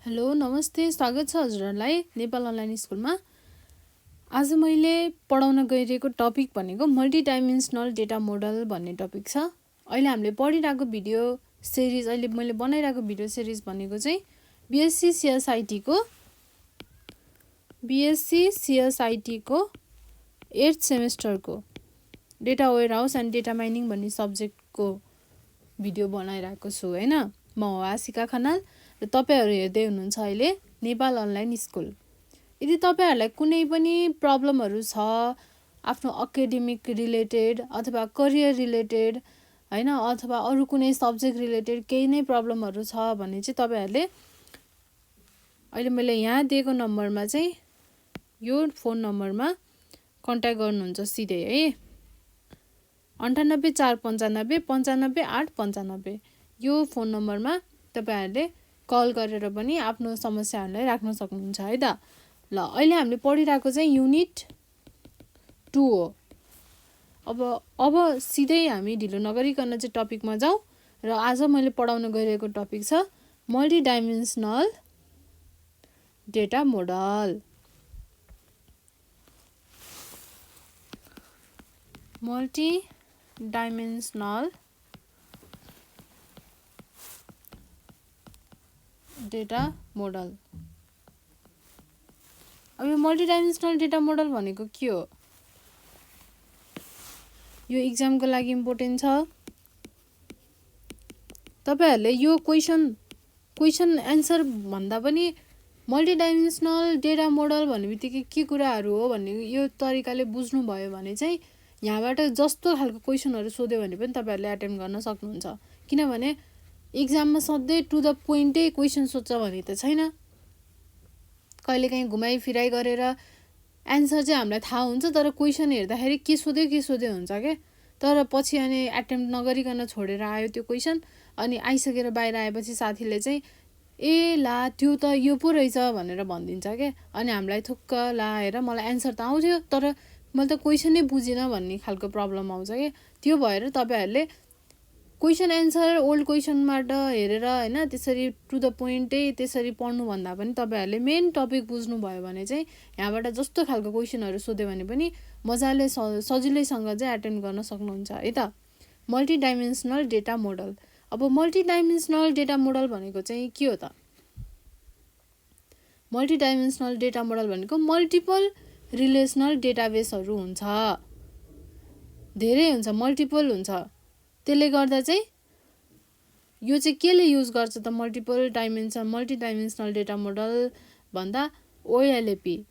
Hello नमस्ते, स्वागत छ हजुरहरूलाई नेपाल अनलाइन स्कुलमा। आज मैले पढाउन गइरहेको टपिक भनेको मल्टिडाइमेन्सनल डेटा मोडल भन्ने टपिक छ। अहिले हामीले पढिरहेको भिडियो सिरिज, अहिले मैले बनाइरहेको भिडियो सिरिज भनेको चाहिँ बिएससी सिएसआइटीको 8th सेमेस्टरको data warehouse and data mining भन्ने सब्जेक्टको भिडियो बनाइरहेको छु हैन। म हो आशिका खनाल र तपाईहरु हेर्दै हुनुहुन्छ अहिले नेपाल अनलाइन स्कुल। यदि तपाईहरुलाई कुनै पनि प्रब्लमहरु छ आफ्नो एकाडेमिक रिलेटेड अथवा करियर रिलेटेड हैन, अथवा अरु कुनै सब्जेक्ट रिलेटेड केही नै प्रब्लमहरु छ भने चाहिँ तपाईहरुले अहिले मैले यहाँ दिएको नम्बरमा चाहिँ यो फोन नम्बरमा कन्ट्याक्ट गर्नुहुन्छ सिधै है। 9845955895 यो फोन नम्बरमा तपाईहरुले कल गरेर पनि आफ्नो समस्याहरुलाई राख्न सक्नुहुन्छ है त। ल अहिले हामीले पढिरहेको चाहिँ युनिट 2 हो। अब सिधै हामी ढिलो नगरिकन चाहिँ टपिकमा जाउँ र आज मैले पढाउन गइरहेको टपिक छ multidimensional data model. Multidimensional data model. अब यो मल्टिडाइमेन्सनल डेटा मोडल भनेको के हो? यो एक्जामको लागि इम्पोर्टेन्ट छ। तपाईहरुले यो क्वेशन एन्सर भन्दा पनि मल्टिडाइमेन्सनल डेटा मोडल भन्नेबित्तिकै के कुराहरु हो भन्ने यो तरिकाले बुझ्नु भयो भने चाहिँ यहाँबाट जस्तो खालको क्वेशनहरु सोध्यो भने पनि तपाईहरुले अटेम्प्ट गर्न सक्नुहुन्छ। किनभने एक्जाममा सधैं टु द पोइन्टै क्वेशन सोध्छ भने त छैन। कहिलेकाहीँ घुमाइ फिराइ गरेर एन्सर चाहिँ हामीलाई थाहा हुन्छ, तर क्वेशन हेर्दाखेरि के सोध्यो हुन्छ के। तर पछि अनि अटेम्प्ट नगरिकन छोडेर आयो त्यो क्वेशन, अनि आइसकेर बाहिर आएपछि साथीले चाहिँ ए ला त्यो त यो पो रहेछ भनेर भनिदिन्छ के। अनि हामीलाई थुक्क ला हेर मलाई एन्सर त आउँथ्यो तर मैले त क्वेशनै बुझिन भन्ने खालको प्रब्लम आउँछ के। त्यो भएर तपाईहरुले क्वेशन एन्सर ओल्ड क्वेशनबाट हेरेर हैन त्यसरी टु द पोइन्टै त्यसरी पढ्नु भन्दा पनि तपाईहरुले मेन टपिक बुझ्नु भयो भने चाहिँ यहाँबाट जस्तो खालको क्वेशनहरु सोध्यो भने पनि मजाले सजिलैसँग चाहिँ अटेम्प्ट गर्न सक्नुहुन्छ है त। Multidimensional data model. अब मल्टिडाइमेन्सनल डेटा मोडल भनेको चाहिँ के हो त? मल्टिडाइमेन्सनल डेटा मोडल भनेको मल्टिपल रिलेसनल डेटाबेसहरु हुन्छ, धेरै हुन्छ, मल्टिपल हुन्छ। त्यसले गर्दा चाहिँ यो चाहिँ केले युज गर्छ त मल्टिडाइमेन्सनल डेटा मोडल भन्दा OLAP,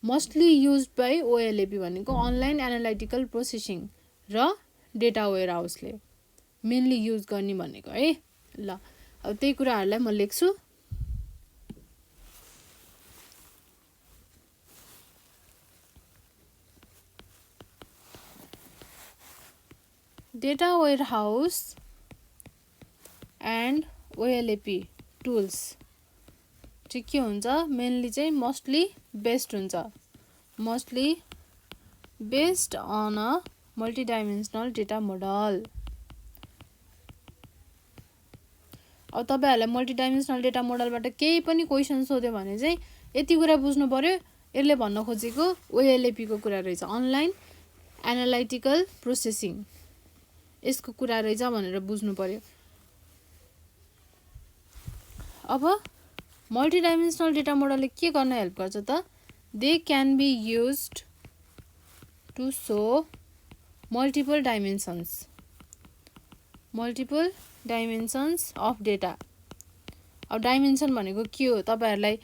mostly used by OLAP भनेको अनलाइन एनालाइटिकल प्रोसेसिङ र डेटा वेयरहाउसले मेनली युज गर्ने भनेको है। ल अब त्यही कुराहरुलाई म लेख्छु। Data warehouse and OLAP tools चाहिँ के हुन्छ? मेनली चाहिँ mostly based on a multidimensional data model. अब तपाईहरुलाई मल्टिडाइमेन्सनल डेटा मोडलबाट केही पनि क्वेशन सोध्यो भने चाहिँ यति कुरा बुझ्नु पर्यो, यसले भन्न खोजेको OLAP को कुरा रहेछ, अनलाइन एनालाइटिकल प्रोसेसिङ, यसको कुरा रहेछ भनेर बुझ्नु पर्यो। अब मल्टिडाइमेन्सनल डेटा मोडलले के गर्न हेल्प गर्छ त? They can be used to show multiple dimensions of data. अब डाइमेन्सन भनेको के हो? तपाईहरुलाई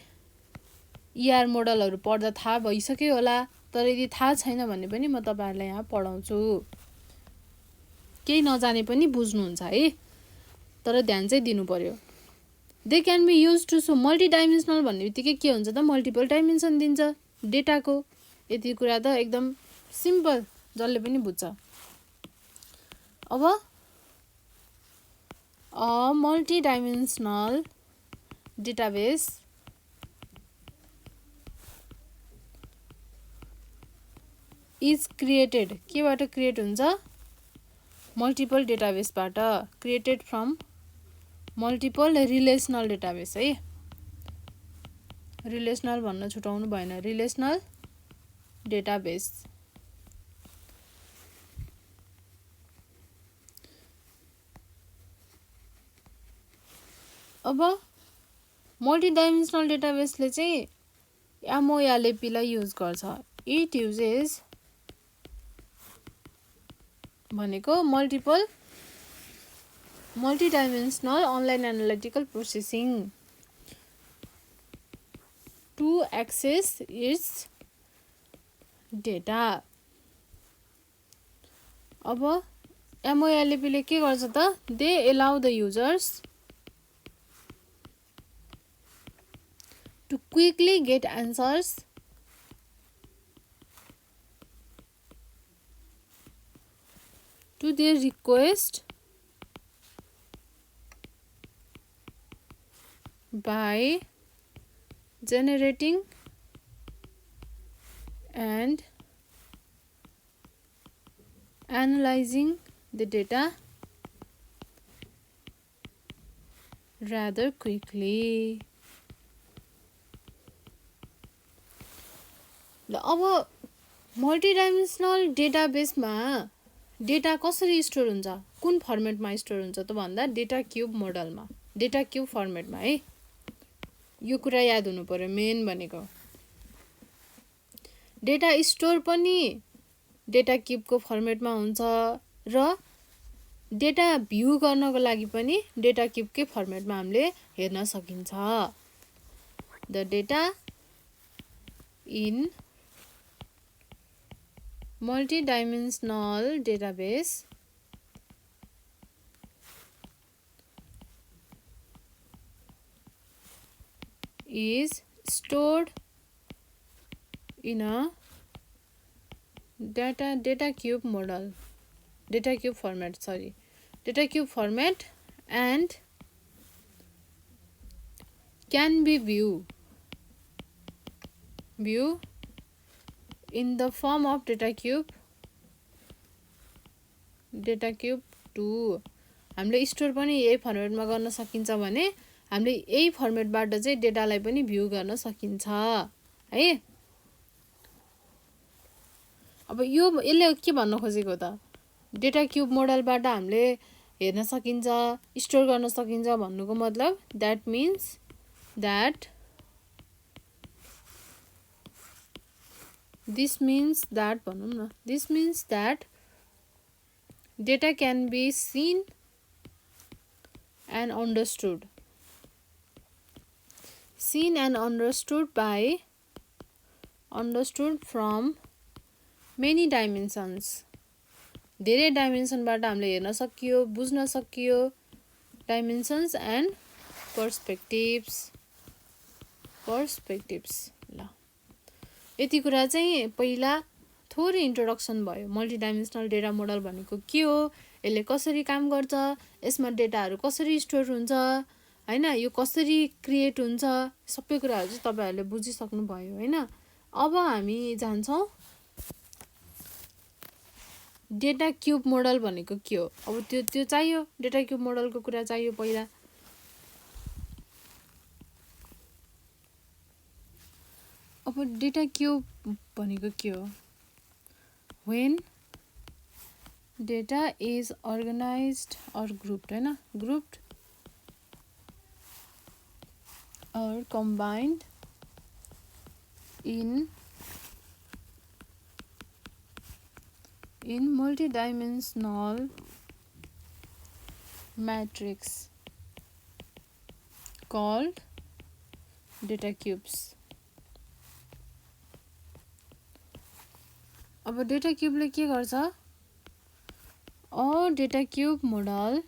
ER मोडलहरु पढ्दा थाहा भइसक्यो होला, तर यदि थाहा छैन भने पनि म तपाईहरुलाई यहाँ पढाउँछु। केही नजाने पनि बुझ्नुहुन्छ है, तर ध्यान चाहिँ दिनु पर्यो। They can be used to show multidimensional भन्नेबित्तिकै के हुन्छ त? मल्टिपल डाइमेन्सन दिन्छ डेटाको। यति कुरा त एकदम सिम्पल, जसले पनि बुझ्छ। अब a multidimensional database is created, केबाट क्रिएट हुन्छ? मल्टिपल डेटाबेसबाट, created from multiple relational database है। रिलेसनल भन्न छुटाउनु भएन, रिलेसनल डेटाबेस। अब मल्टिडाइमेन्सनल डेटाबेसले चाहिँ MOLAP लाई युज गर्छ। इट युजेस भनेको multidimensional online analytical processing to access its data. अब MOLAP ले के गर्छ त? They allow the users to quickly get answers to their request by generating and analyzing the data rather quickly. अब multidimensional डेटाबेसमा data कसरी store हुन्छ, कुन फर्मेटमा store हुन्छ त भन्दा डेटा क्युब मोडलमा, डेटा क्युब फर्मेटमा है। यो कुरा याद हुनु पर्यो मेन भनेको। डेटा स्टोर पनि डेटा क्युबको फर्मेटमा हुन्छ र डेटा भ्यू गर्नको लागि पनि डेटा क्युबकै फर्मेटमा हामीले हेर्न सकिन्छ। The data in multidimensional database is stored in a data cube model, data cube format and can be viewed in the form of data cube 2। हामीले स्टोर पनि यही फर्मेटमा गर्न सकिन्छ भने हामीले यही फर्मेटबाट चाहिँ डेटालाई पनि भ्यू गर्न सकिन्छ है। अब यसले के भन्न खोजेको त? डेटा क्युब मोडलबाट हामीले हेर्न सकिन्छ, स्टोर गर्न सकिन्छ भन्नुको मतलब that means that This means that data can be seen and understood from many dimensions। धेरै डाइमेन्सनबाट हामीले हेर्न सकियो, बुझ्न सकियो। डाइमेन्सन्स एन्ड पर्सपेक्टिभ्स ल यति कुरा चाहिँ पहिला थोरै इन्ट्रोडक्सन भयो। मल्टिडाइमेन्सनल डेटा मोडल भनेको के हो, यसले कसरी काम गर्छ, यसमा डेटाहरू कसरी स्टोर हुन्छ हैन, यो कसरी क्रिएट हुन्छ, सबै कुराहरू चाहिँ तपाईहरुले बुझिसक्नु भयो हैन। अब हामी जान्छौं डेटा क्युब मोडल भनेको के हो। अब त्यो चाहियो, डेटा क्युब मोडलको कुरा चाहियो पहिला। अब डेटा क्युब भनेको के हो? When data is organized or grouped हैन, grouped or combined in multidimensional matrix called data cubes। अब डेटा क्युबले के गर्छ? डेटा क्युब मोडल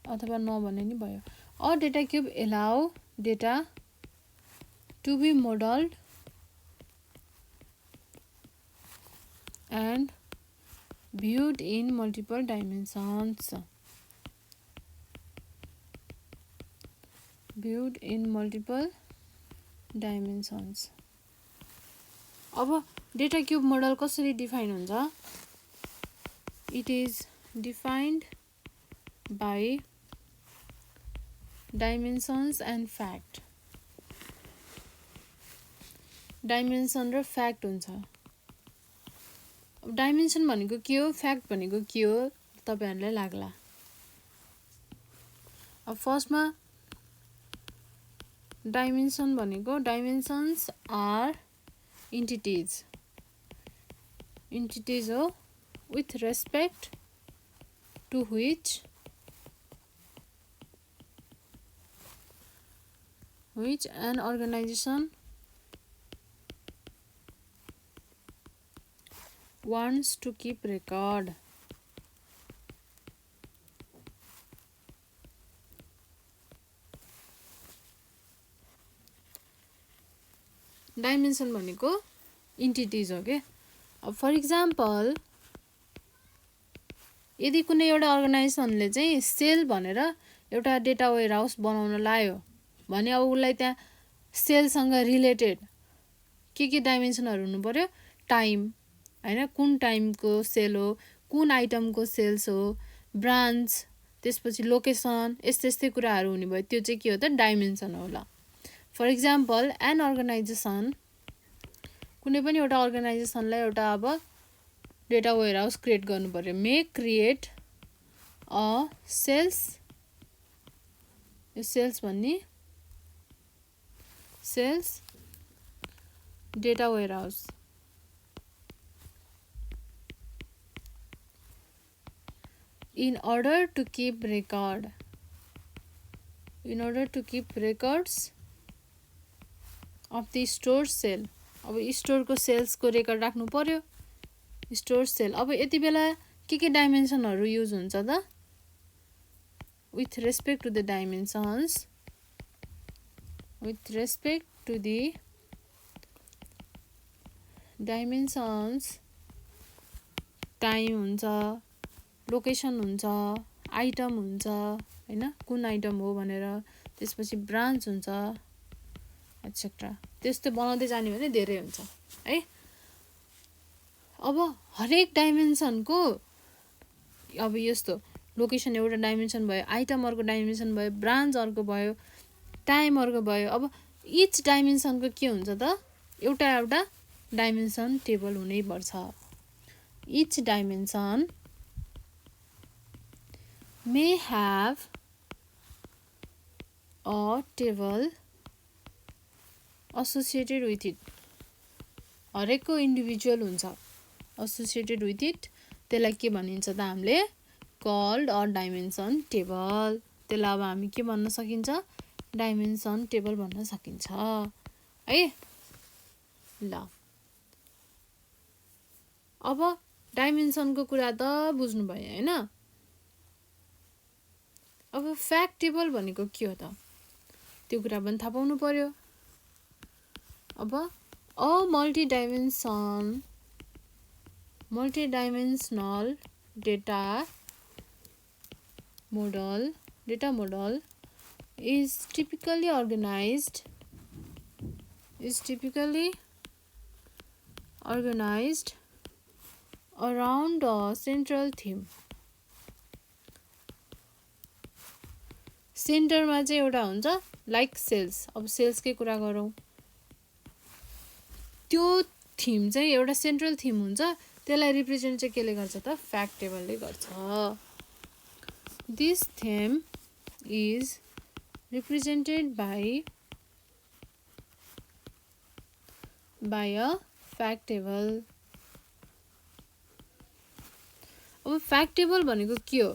अथवा नभने नि भयो। Data cube allow data to be modelled and viewed in multiple dimensions। अब डेटा क्युब मोडल कसरी डिफाइन हुन्छ? It is defined by dimensions and fact. Dimension र फ्याक्ट हुन्छ। अब डाइमेन्सन भनेको के हो, फ्याक्ट भनेको के हो तपाईहरुलाई लाग्ला। अब फर्स्टमा डाइमेन्सन भनेको डाइमेन्सन्स आर इन्टिटीज हो with respect to which an organization wants to keep record. Dimension भनेको इन्टिटीज हो के। अब फर इक्जाम्पल यदि कुनै एउटा अर्गनाइजेसनले चाहिँ सेल भनेर एउटा डेटा वेयरहाउस बनाउन लायो भने अब उसलाई त्यहाँ सेलसँग रिलेटेड के डाइमेन्सनहरु हुनु पर्यो, टाइम हैन, कुन टाइमको सेल हो, कुन आइटमको सेल्स हो, ब्रान्च, त्यसपछि लोकेसन, यस्तै कुराहरु हुने भयो। त्यो चाहिँ के हो त, डाइमेन्सन हो। ल फर इक्जाम्पल एन अर्गनाइजेसन, कुनै पनि एउटा अर्गनाइजेसनलाई एउटा अब डेटा वेयरहाउस क्रिएट गर्नु पर्यो। मे क्रिएट अ सेल्स, यो सेल्स भन्ने sales data warehouse in order to keep records of the store sale। अब स्टोरको सेल्सको रेकर्ड राख्नु पर्यो, स्टोर सेल। अब यति बेला के डाइमेन्सनहरु युज हुन्छ त, with respect to the dimensions, time हुन्छ, लोकेसन हुन्छ, आइटम हुन्छ हैन, कुन आइटम हो भनेर, त्यसपछि ब्रान्च हुन्छ एटसेट्रा। त्यस्तो बनाउँदै जाने भने धेरै हुन्छ है। अब हरेक डाइमेन्सनको अब यस्तो लोकेसन एउटा डाइमेन्सन भयो, आइटम अर्को डाइमेन्सन भयो, ब्रान्च अर्को भयो, टाइम अर्को भयो। अब इच डाइमेन्सनको के हुन्छ त, एउटा डाइमेन्सन टेबल हुनै पर्छ। Each dimension may have a table associated with it। हरेकको इन्डिभिजुअल हुन्छ associated with it, त्यसलाई के भनिन्छ त हामीले, called a dimension table। त्यसलाई अब हामी के भन्न सकिन्छ, डाइमेन्सन टेबल भन्न सकिन्छ है। ल अब डाइमेन्सनको कुरा त बुझ्नु भयो हैन। अब फ्याक्ट टेबल भनेको के हो त, त्यो कुरा पनि थाहा पाउनु पर्यो। अब a multidimensional data model is typically organized around a central theme। सेन्टरमा चाहिँ एउटा हुन्छ लाइक सेल्स। अब सेल्सकै कुरा गरौँ, त्यो थीम चाहिँ एउटा सेन्ट्रल थीम हुन्छ, त्यसलाई रिप्रेजेन्ट चाहिँ केले गर्छ त, फ्याक्ट टेबलले गर्छ। This theme is represented by a fact table. अब फ्याक्ट टेबल भनेको के हो,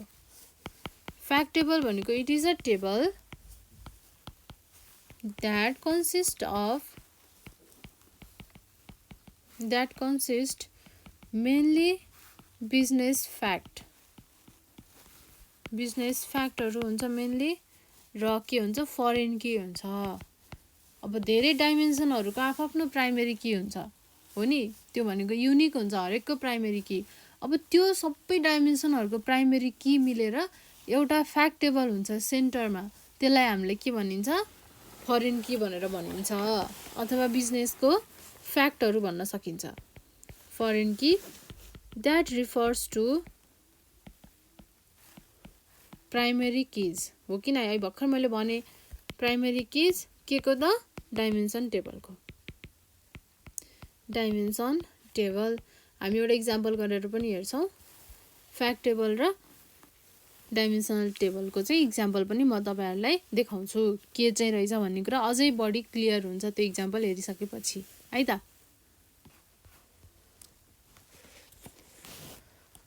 फ्याक्ट टेबल भनेको it is a table that consists mainly business फ्याक्टहरु हुन्छ मेनली, र के हुन्छ फरेन की हुन्छ। अब धेरै डाइमेन्सनहरुको आफ्नो प्राइमेरी की हुन्छ हो नि, त्यो भनेको युनिक हुन्छ हरेकको प्राइमेरी की। अब त्यो सबै डाइमेन्सनहरुको प्राइमेरी की मिलेर एउटा फ्याक्ट टेबल हुन्छ सेन्टरमा, त्यसलाई हामीले के भनिन्छ, फरेन की भनेर भनिन्छ, अथवा बिजनेसको फ्याक्टहरु भन्न सकिन्छ। Foreign key that refers to primary keys हो कि नै? भर्खर मैले भने प्राइमरी किज के को त डाइमेन्सन टेबलको डाइमेन्सन टेबल। हामी एउटा इक्जाम्पल गरेर पनि हेर्छौँ। फ्याक्ट टेबल र डाइमेन्सनल टेबलको चाहिँ इक्जाम्पल पनि म तपाईहरुलाई देखाउँछु के चाहिँ रहेछ भन्ने कुरा अझै बढी क्लियर हुन्छ त्यो इक्जाम्पल हेरिसकेपछि है त।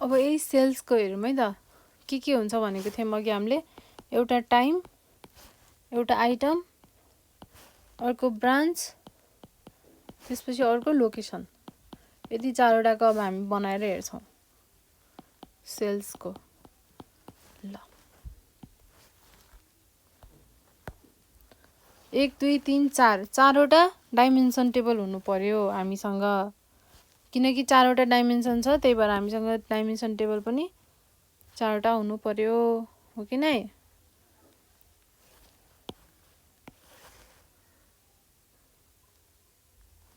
अब यही सेल्सको हेरौँ है त के हुन्छ भनेको थियौँ अघि हामीले। एउटा टाइम, एउटा आइटम, अर्को ब्रान्च, त्यसपछि अर्को लोकेसन। यति चारवटाको अब हामी बनाएर हेर्छौँ सेल्सको। ल 1 2 3 4 चारवटा डाइमेन्सन टेबल हुनु पर्यो हामीसँग, किनकि चारवटा डाइमेन्सन छ त्यही भएर हामीसँग डाइमेन्सन टेबल पनि चारवटा हुनु पर्यो हो कि नै?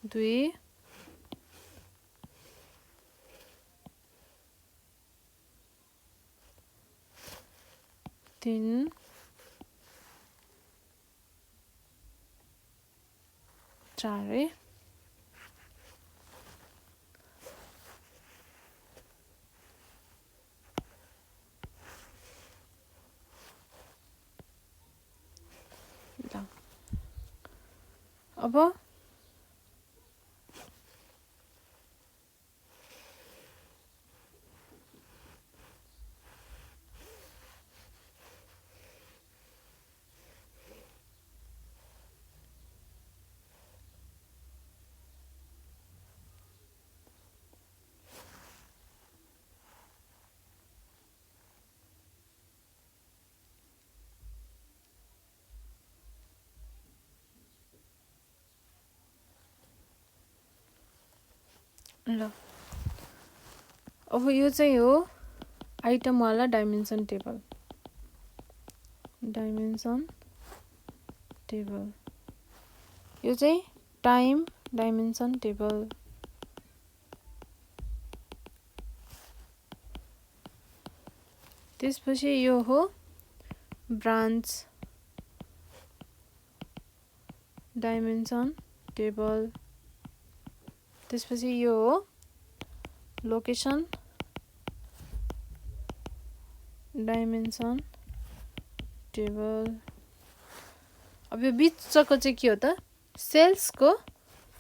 दुई, तीन, चार है। अब ल अब यो चाहिँ हो आइटम वाला डाइमेन्सन टेबल। डाइमेन्सन टेबल यो चाहिँ टाइम डाइमेन्सन टेबल। त्यसपछि यो हो ब्रान्च डाइमेन्सन टेबल। त्यसपछि यो हो लोकेसन डाइमेन्सन टेबल। अब यो बिचको चाहिँ के हो त? सेल्सको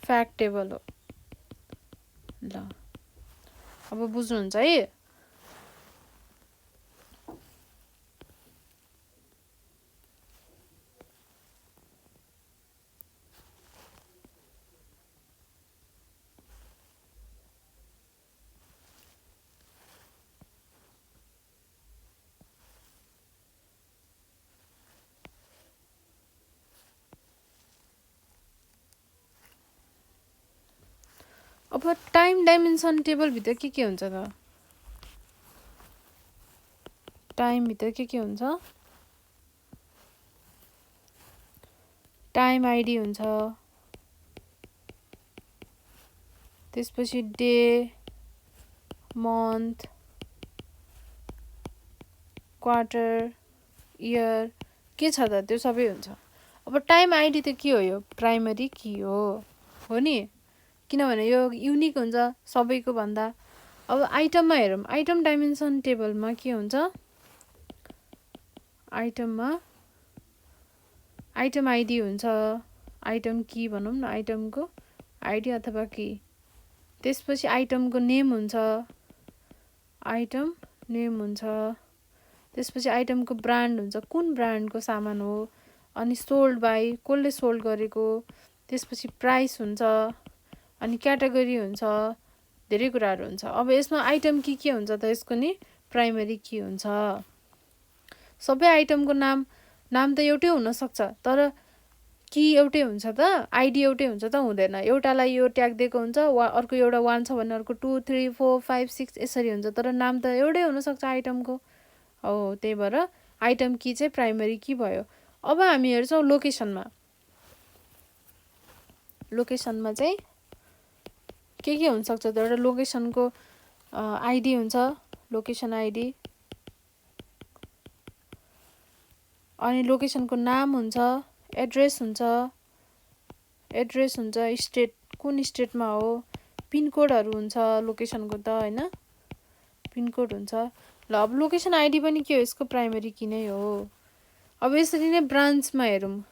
फ्याक्ट टेबल हो। ल अब बुझ्नुहुन्छ है? अब टाइम डाइमेन्सन टेबल भित्र के हुन्छ त? टाइम भित्र के हुन्छ? टाइम आइडी हुन्छ, त्यसपछि डे, मन्थ, क्वार्टर, इयर के छ त त्यो सबै हुन्छ। अब टाइम आइडी त के हो? यो प्राइमरी की हो नि, किनभने यो युनिक हुन्छ सबैको भन्दा। अब आइटममा हेरौँ, आइटम डाइमेन्सन टेबलमा के हुन्छ? आइटममा आइटम आइडी हुन्छ, आइटम की भनौँ न, आइटमको आइडी अथवा की। त्यसपछि आइटमको नेम हुन्छ, आइटम नेम हुन्छ। त्यसपछि आइटमको ब्रान्ड हुन्छ, कुन ब्रान्डको सामान हो, अनि सोल्ड बाई कसले सोल्ड गरेको। त्यसपछि प्राइस हुन्छ, अनि क्याटेगोरी हुन्छ, धेरै कुराहरू हुन्छ। अब यसमा आइटम के हुन्छ त? यसको नि प्राइमरी की हुन्छ। सबै आइटमको नाम त एउटै हुन सक्छ, तर की एउटै हुन्छ त? आइडी एउटै हुन्छ त? हुँदैन। एउटालाई यो ट्याग दिएको हुन्छ, अर्को एउटा 1 छ भने अर्को 2 3 4 5 6 यसरी हुन्छ, तर नाम त एउटै हुन सक्छ आइटमको। हो, त्यही भएर आइटम की चाहिँ प्राइमरी की भयो। अब हामी हेर्छौँ लोकेसनमा। लोकेसनमा चाहिँ के हुन सक्छ त? एउटा लोकेसनको आइडी हुन्छ, लोकेसन आइडी। अनि लोकेसनको नाम हुन्छ, एड्रेस हुन्छ, स्टेट कुन स्टेटमा हो, पिनकोडहरू हुन्छ लोकेसनको त हैन, पिनकोड हुन्छ। ल अब लोकेसन आइडी पनि के हो, यसको प्राइमरी की नै हो। अब यसरी नै ब्रान्चमा हेरौँ,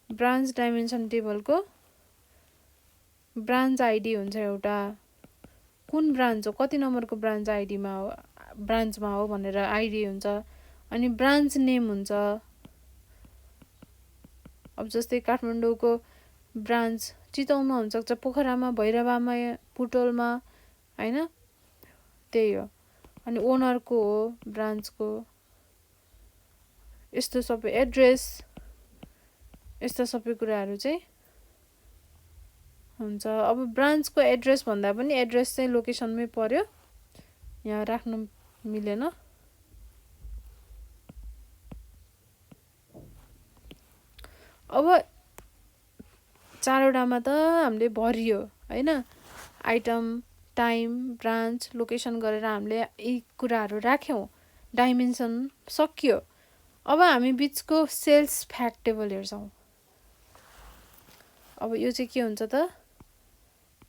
ब्रान्च डाइमेन्सन टेबलको ब्रान्च आइडी हुन्छ एउटा, कुन ब्रान्च हो, कति नम्बरको ब्रान्चमा हो भनेर आइडी हुन्छ। अनि ब्रान्च नेम हुन्छ, अब जस्तै काठमाडौँको ब्रान्च चितवनमा हुनसक्छ, पोखरामा, भैरवामा, पुटोलमा हैन, त्यही हो। अनि ओनरको हो ब्रान्चको, यस्तो सबै एड्रेस, यस्ता सबै कुराहरू चाहिँ हुन्छ। अब ब्रान्चको एड्रेस भन्दा पनि एड्रेस चाहिँ लोकेसनमै पर्यो, यहाँ राख्न मिलेन। अब चारवटामा त हामीले भरियो हैन, आइटम, टाइम, ब्रान्च, लोकेसन गरेर हामीले यी कुराहरू राख्यौँ, डाइमेन्सन सकियो। अब हामी बिचको सेल्स फ्याक्ट टेबल हेर्छौँ। अब यो चाहिँ के हुन्छ त,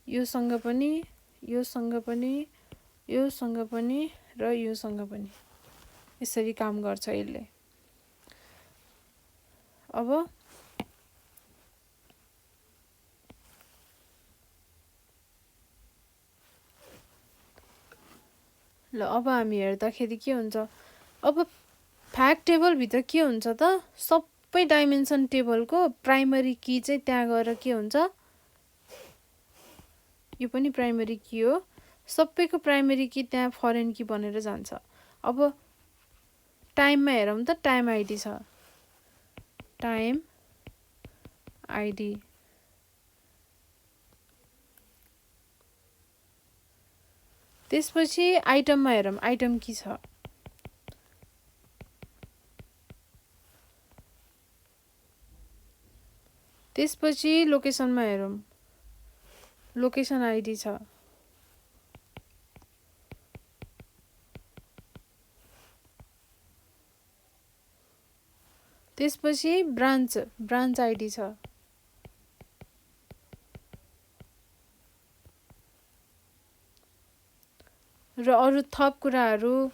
योसँग पनि, योसँग पनि, योसँग पनि र योसँग पनि यसरी काम गर्छ यसले। अब ल अब हामी हेर्दाखेरि के हुन्छ, अब फ्याक्ट टेबलभित्र के हुन्छ त, सबै डाइमेन्सन टेबलको प्राइमरी की चाहिँ त्यहाँ गएर के हुन्छ, यो पनि प्राइमरी की हो, सबैको प्राइमरी की त्यहाँ फरेन की बनेर जान्छ। अब टाइममा हेरौँ त, टाइम आइडी छ, टाइम आइडी, त्यसपछि आइटममा हेरौँ, आइटम की छ, त्यसपछि लोकेसनमा हेरौँ, लोकेसन आइडी छ, त्यसपछि ब्रान्च आइडी छ, र अरू थप कुराहरू,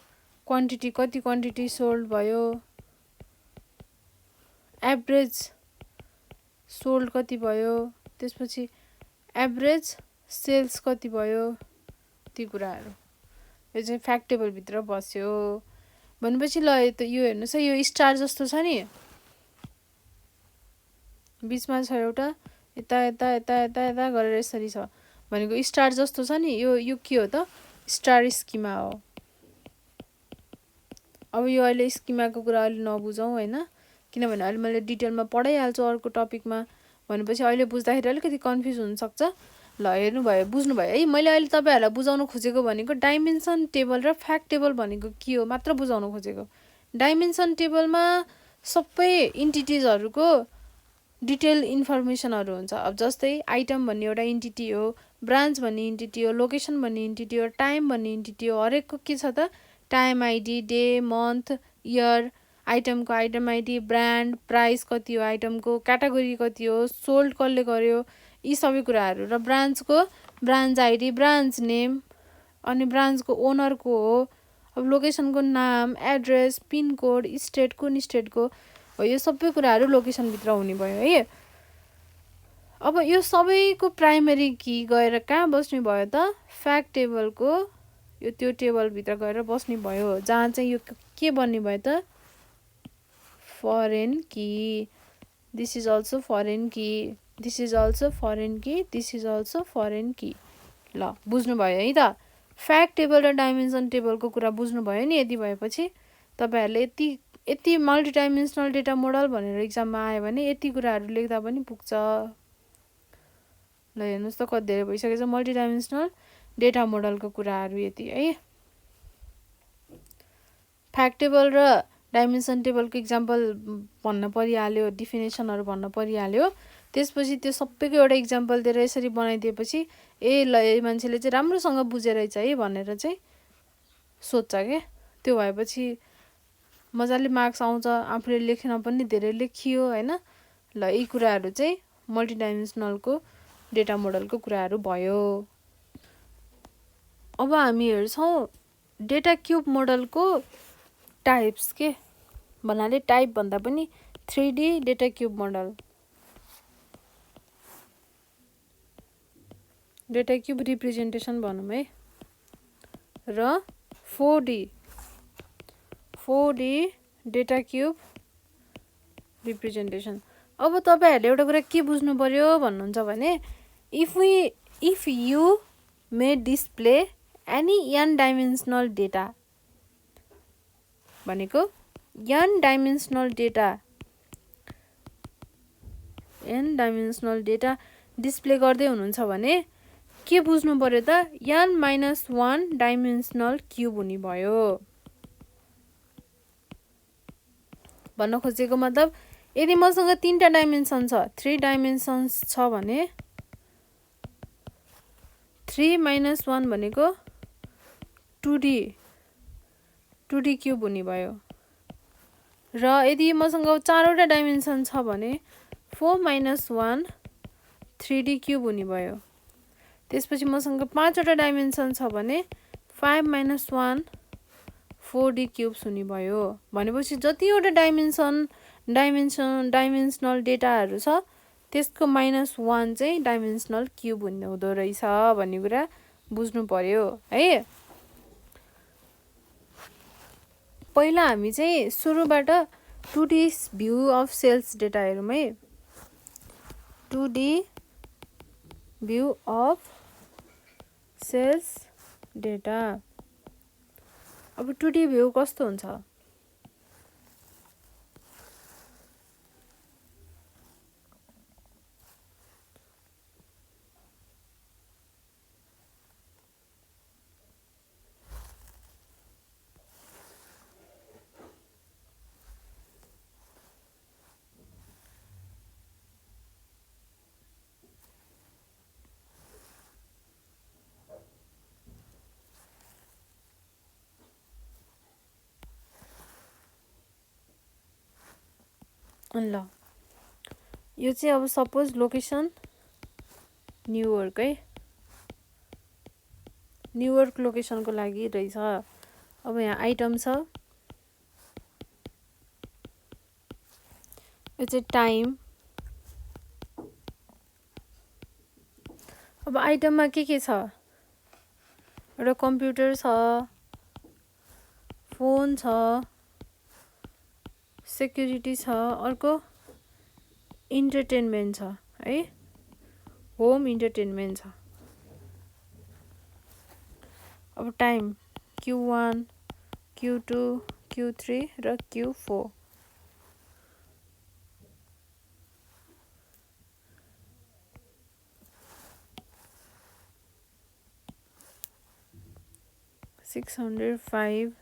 क्वान्टिटी, कति क्वान्टिटी सोल्ड भयो, एभरेज सोल्ड कति भयो, त्यसपछि एभरेज सेल्स कति भयो, ती कुराहरू। यो चाहिँ फ्याक्ट टेबलभित्र बस्यो भनेपछि ल यो हेर्नुहोस् है, यो स्टार जस्तो छ नि, बिचमा छ एउटा, यता यता यता यता यता गरेर यसरी छ भनेको स्टार जस्तो छ नि, यो के हो त, स्टार स्किमा हो। अब यो अहिले स्किमाको कुरा अहिले नबुझौँ हैन, किनभने अहिले मैले डिटेलमा पढाइहाल्छु अर्को टपिकमा भनेपछि अहिले बुझ्दाखेरि अलिकति कन्फ्युज हुनसक्छ। ल हेर्नुभयो, बुझ्नुभयो है, मैले अहिले तपाईँहरूलाई बुझाउन खोजेको भनेको डाइमेन्सन टेबल र फ्याक्ट टेबल भनेको के हो मात्र बुझाउन खोजेको। डाइमेन्सन टेबलमा सबै इन्टिटिजहरूको डिटेल इन्फर्मेसनहरू हुन्छ। अब जस्तै आइटम भन्ने एउटा इन्टिटी हो, ब्रान्च भन्ने इन्टिटी हो, लोकेसन भन्ने इन्टिटी हो, टाइम भन्ने इन्टिटी हो, हरेकको के छ त, time ID, day, month, year, आइटमको आइटम आइडी, ब्रान्ड, प्राइस कति हो, आइटमको क्याटेगोरी कति हो, सोल्ड कसले गर्यो, यी सबै कुराहरू। र ब्रान्चको ब्रान्च आइडी, ब्रान्च नेम, अनि ब्रान्चको ओनरको हो, अब लोकेसनको नाम, एड्रेस, पिनकोड, स्टेट कुन स्टेटको हो, यो सबै कुराहरू लोकेसनभित्र हुने भयो है। अब यो सबैको प्राइमरी की गएर कहाँ बस्ने भयो त, फ्याक्ट टेबलको यो त्यो टेबलभित्र गएर बस्ने भयो, जहाँ चाहिँ यो के बन्ने भयो त, foreign key, this is also foreign key, this is also foreign key, this is also foreign key. ल बुझ्नुभयो है त, फ्याक्ट टेबल र डाइमेन्सन टेबलको कुरा बुझ्नुभयो नि। यति भएपछि तपाईँहरूले यति मल्टिडाइमेन्सनल डेटा मोडल भनेर इक्जाममा आयो भने यति कुराहरू लेख्दा पनि पुग्छ। ल हेर्नुहोस् त कति धेरै भइसकेछ मल्टिडाइमेन्सनल डेटा मोडलको कुराहरू यति है। फ्याक्ट टेबल र डाइमेन्सन टेबलको इक्जाम्पल भन्न परिहाल्यो, डिफिनेसनहरू भन्न परिहाल्यो, त्यसपछि त्यो सबैको एउटा इक्जाम्पल दिएर यसरी बनाइदिएपछि ल मान्छेले चाहिँ राम्रोसँग बुझेर है भनेर चाहिँ सोध्छ क्या। त्यो भएपछि मजाले मार्क्स आउँछ, आफूले लेख्न पनि धेरै लेखियो हैन। ल यी कुराहरू चाहिँ मल्टिडाइमेन्सनलको डेटा मोडलको कुराहरू भयो। अब हामी हेर्छौँ डेटा क्युब मोडलको टाइप्स के भन्नाले टाइप भन्दा पनि 3D data cube model. Data cube representation भनौँ है, र 4D डेटा क्युब रिप्रेजेन्टेसन। अब तपाईहरुले एउटा कुरा के बुझ्नु पर्यो भन्नुहुन्छ भने if you may display any n dimensional data भनेको n डाइमेन्सनल डेटा डिस्प्ले गर्दै हुनुहुन्छ भने के बुझ्नु पर्यो त n-1 डाइमेन्सनल क्युब हुने भयो। भन्न खोजेको मतलब यदि मसँग 3टा डाइमेन्सन छ, 3 डाइमेन्सन्स छ भने 3 - 1 भनेको 2D क्युब हुने भयो। र यदि मसँग 4वटा डाइमेन्सन छ भने 4 - 1 3D क्युब हुने भयो। त्यसपछि मसँग 5वटा डाइमेन्सन छ भने 5 - 1 4D क्युब्स हुने भयो। भनेपछि जतिवटा डाइमेन्सनल डेटाहरू छ त्यसको -1 चाहिँ डाइमेन्सनल क्युब हुँदो रहेछ भन्ने कुरा बुझ्नु पर्यो है। पहिला हामी चाहिँ सुरुबाट 2D view of sales data हेरौँ है। 2D view of sales data. अब 2D भ्यू कस्तो हुन्छ? ल यो चाहिँ अब सपोज लोकेसन न्युयोर्क है, न्युयोर्क लोकेसनको लागि रहेछ। अब यहाँ आइटम छ, यो चाहिँ टाइम। अब आइटममा के छ? एउटा कम्प्युटर छ, फोन छ, सेक्युरिटी छ, अर्को इन्टरटेनमेन्ट छ है, होम इन्टरटेनमेन्ट छ। अब टाइम Q1 Q2 Q3 र Q4। $600, $500,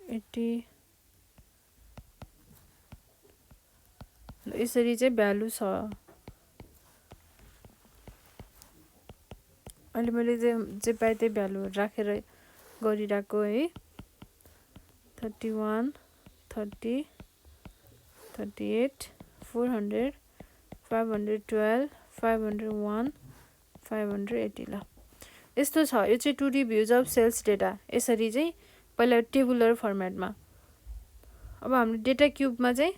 $80 यसरी चाहिँ भ्यालु छ। अहिले मैले जे पाएँ त्यही भ्यालुहरू राखेर गरिरहेको है। 31, 30, 38, 400, 512, 501, 580। ल यस्तो छ। यो चाहिँ 2D views of sales data. यसरी चाहिँ पहिला टेबुलर फर्मेटमा। अब हाम्रो डेटा क्युबमा चाहिँ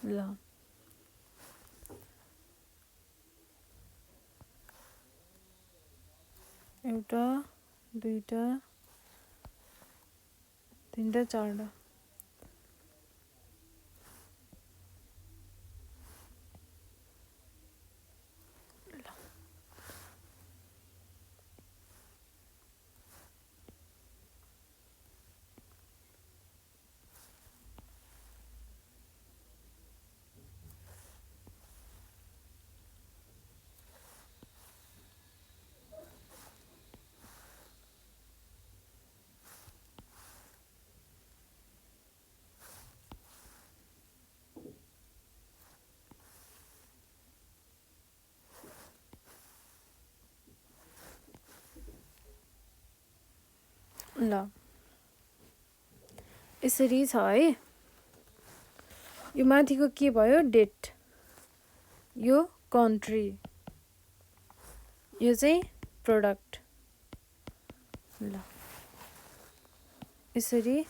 ल एउटा, दुईटा, तीनटा, चारटा। ल यसरी छ है। यो माथिको के भयो डेट, यो कन्ट्री, यो चाहिँ प्रोडक्ट। ल यसरी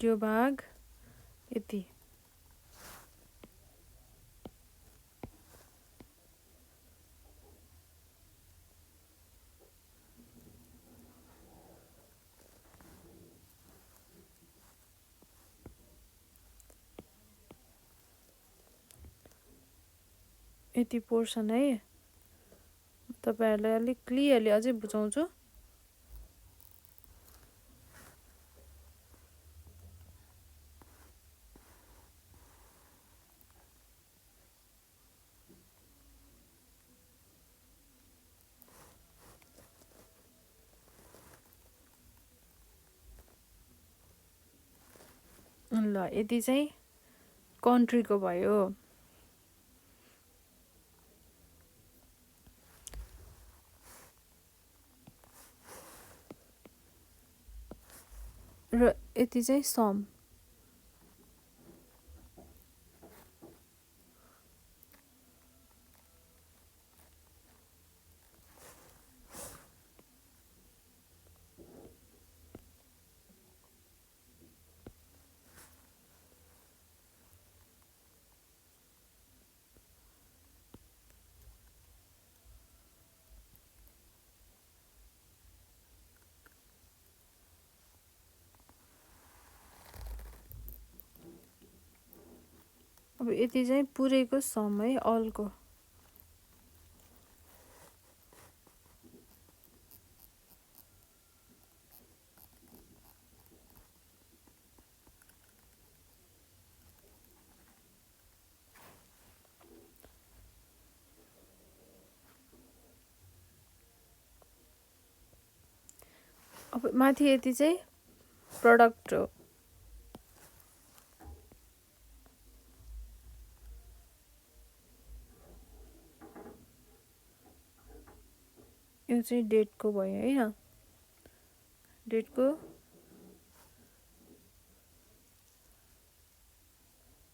यो भाग यति। यति पोर्सन है। तपाईहरुलाई अलिक क्लियरली अझै बुझाउँछु। ल यति चाहिँ कन्ट्रीको भयो। र यति चाहिँ सम। अब यति चाहिँ पुरैको सम है, अलको। अब माथि यति चाहिँ प्रोडक्ट हो। यो चाहिँ डेटको भयो हैन, डेटको।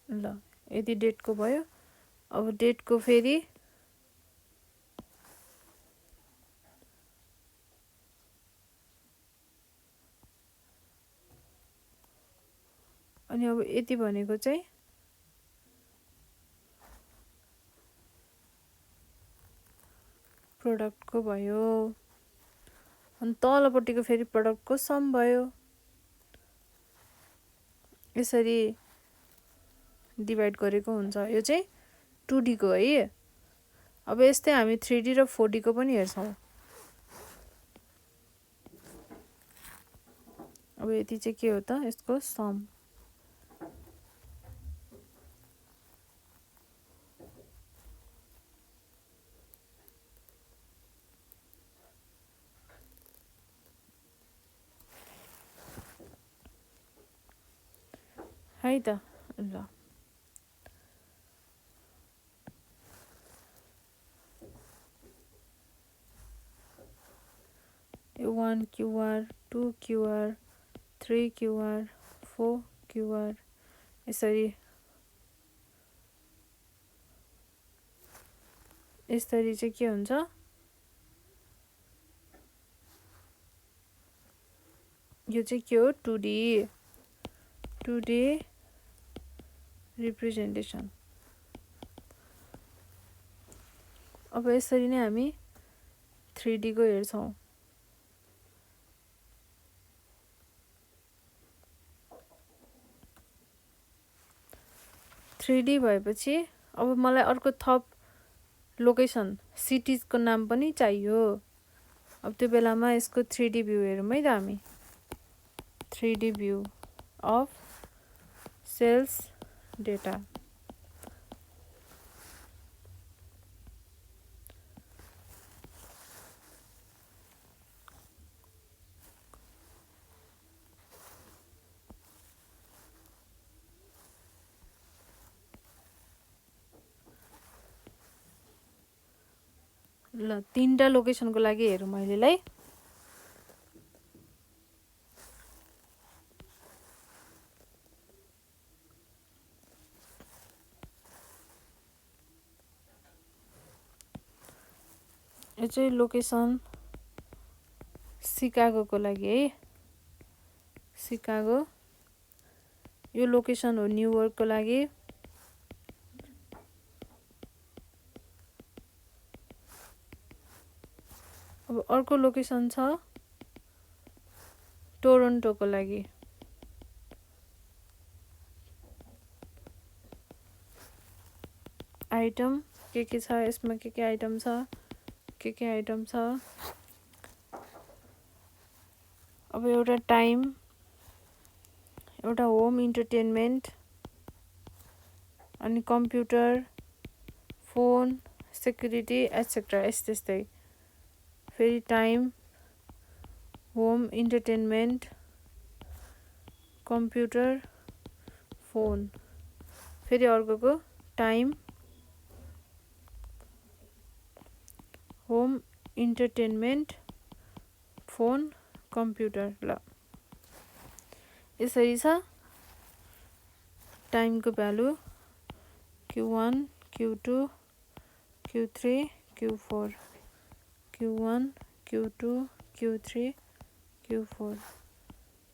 ल यति डेटको भयो। अब डेटको फेरि अनि अब यति भनेको चाहिँ प्रोडक्टको भयो। अनि तलपट्टिको फेरि प्रोडक्टको सम भयो। यसरी डिभाइड गरेको हुन्छ। यो चाहिँ 2D को है। अब यस्तै हामी 3D र 4D को पनि हेर्छौं। अब यति चाहिँ के हो त, यसको सम। है त। ल 1 QR 2 QR 3 QR 4 QR यसरी चाहिँ के हुन्छ, यो चाहिँ के हो 2D रिप्रेजेन्टेसन। अब यसरी नै हामी 3D को हेर्छौं। थ्री भएपछि अब मलाई अर्को थप लोकेसन सिटीजको नाम पनि चाहियो। अब त्यो बेलामा यसको 3D भ्यू हेरौँ है त हामी। 3D view of sales data. ल 3टा लोकेसनको लागि हेरौँ अहिले। यो चाहिँ लोकेसन सिकागोको लागि है, सिकागो। यो लोकेसन हो न्युयोर्कको लागि। अब अर्को लोकेसन छ टोरन्टोको लागि। आइटम के छ यसमा, के आइटम छ, के आइटम छ। अब एउटा टाइम, एउटा होम इन्टरटेनमेन्ट, अनि कम्प्युटर, फोन, सेक्युरिटी एटसेट्रा यस्तै। फेरि time, home entertainment, computer, phone. फेरि अर्कोको time, home entertainment, phone, computer. ल यसरी छ टाइमको value Q1, Q2, Q3, Q4, Q1, Q2, Q3, Q4,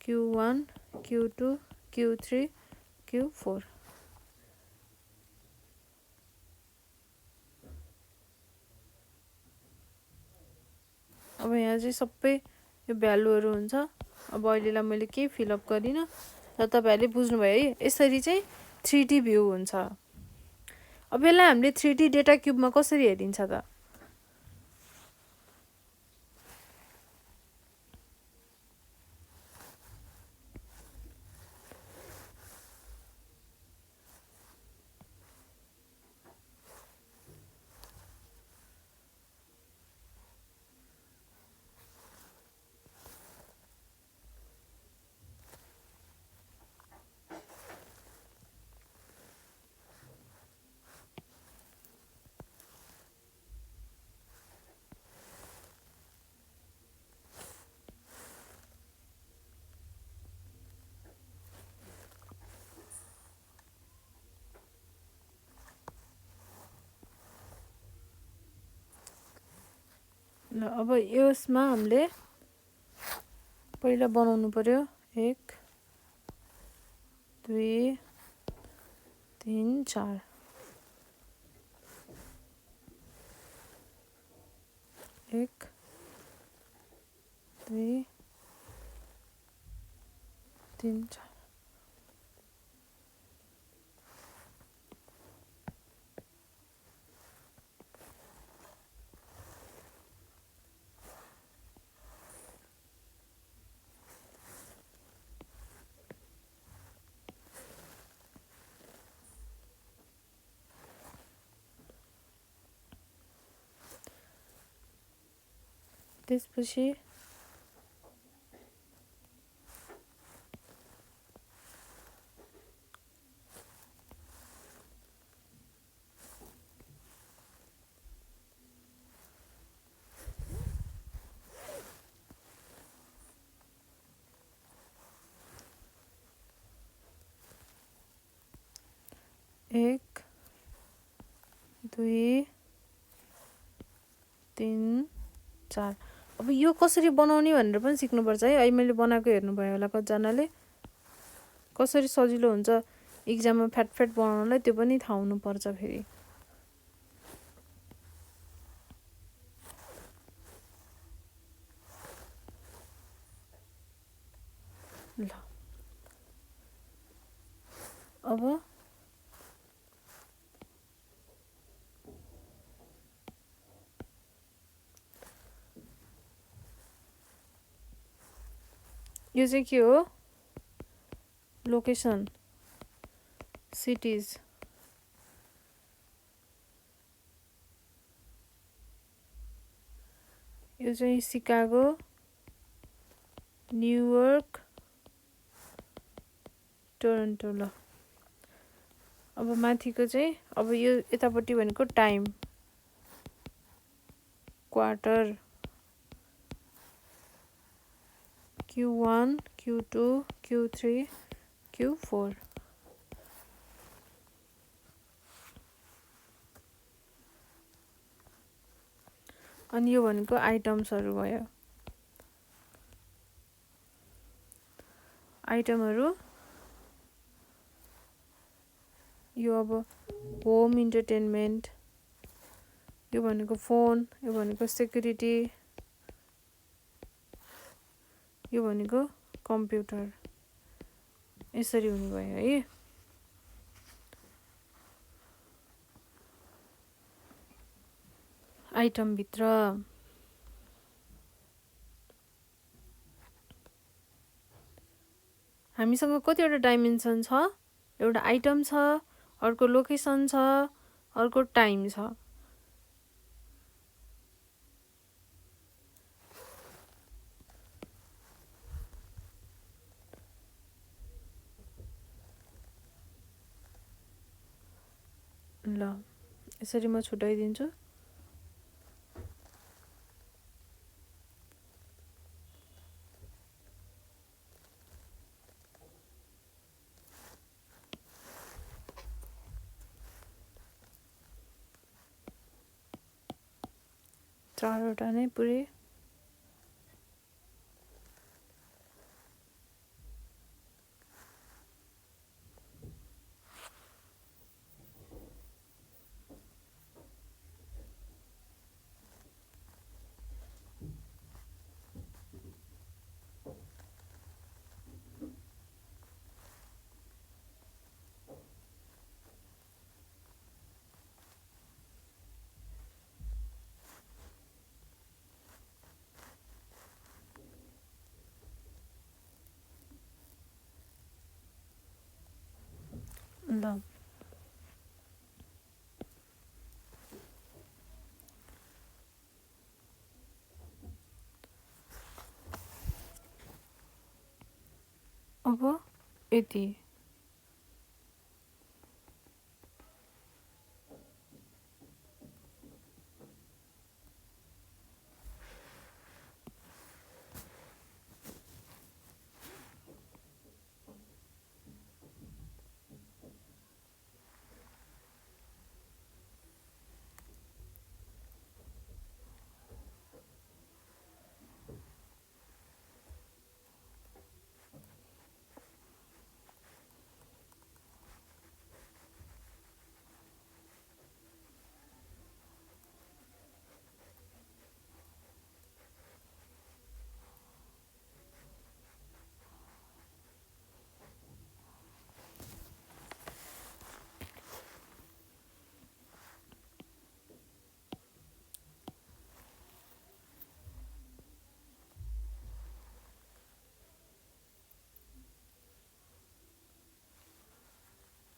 Q1, Q2, Q3, Q4। अब यहाँ चाहिँ सबै यो भ्यालुहरू हुन्छ। अब अहिलेलाई मैले केही फिलअप गरिनँ र तपाईँहरूले बुझ्नुभयो है। यसरी चाहिँ 3D भ्यू हुन्छ। अब यसलाई हामीले 3D डेटा क्युबमा कसरी हेरिन्छ त? ल अब यसमा हामीले पहिला बनाउनु पर्यो 1 2 3 4। 1 2 3 4। त्यसपछि एक 2 3 4। अब यो कसरी बनाउने भनेर पनि सिक्नुपर्छ है। अहिले मैले बनाएको हेर्नुभयो होला कतिजनाले। कसरी सजिलो हुन्छ इक्जाममा फ्याट बनाउनलाई त्यो पनि थाहा हुनुपर्छ फेरि। ल अब यो चाहिँ के हो? Location, cities. यो चाहिँ सिकागो, न्युयोर्क, टोरन्टो। ल अब माथिको चाहिँ अब यो यतापट्टि भनेको time. Quarter Q1 Q2 Q3 Q4 अनि यो भनेको आइटम्सहरु भयो आइटमहरु यो अब होम इन्टरटेनमेन्ट यो भनेको फोन यो भनेको सेक्युरिटी यो भनेको कम्प्युटर यसरी हुने भयो है आइटम भित्र हामीसँग कतिवटा डाइमेन्सन छ एउटा आइटम छ अर्को लोकेसन छ अर्को टाइम छ ल यसरी म छुटाइदिन्छु चारवटा नै पुरै ल अब यति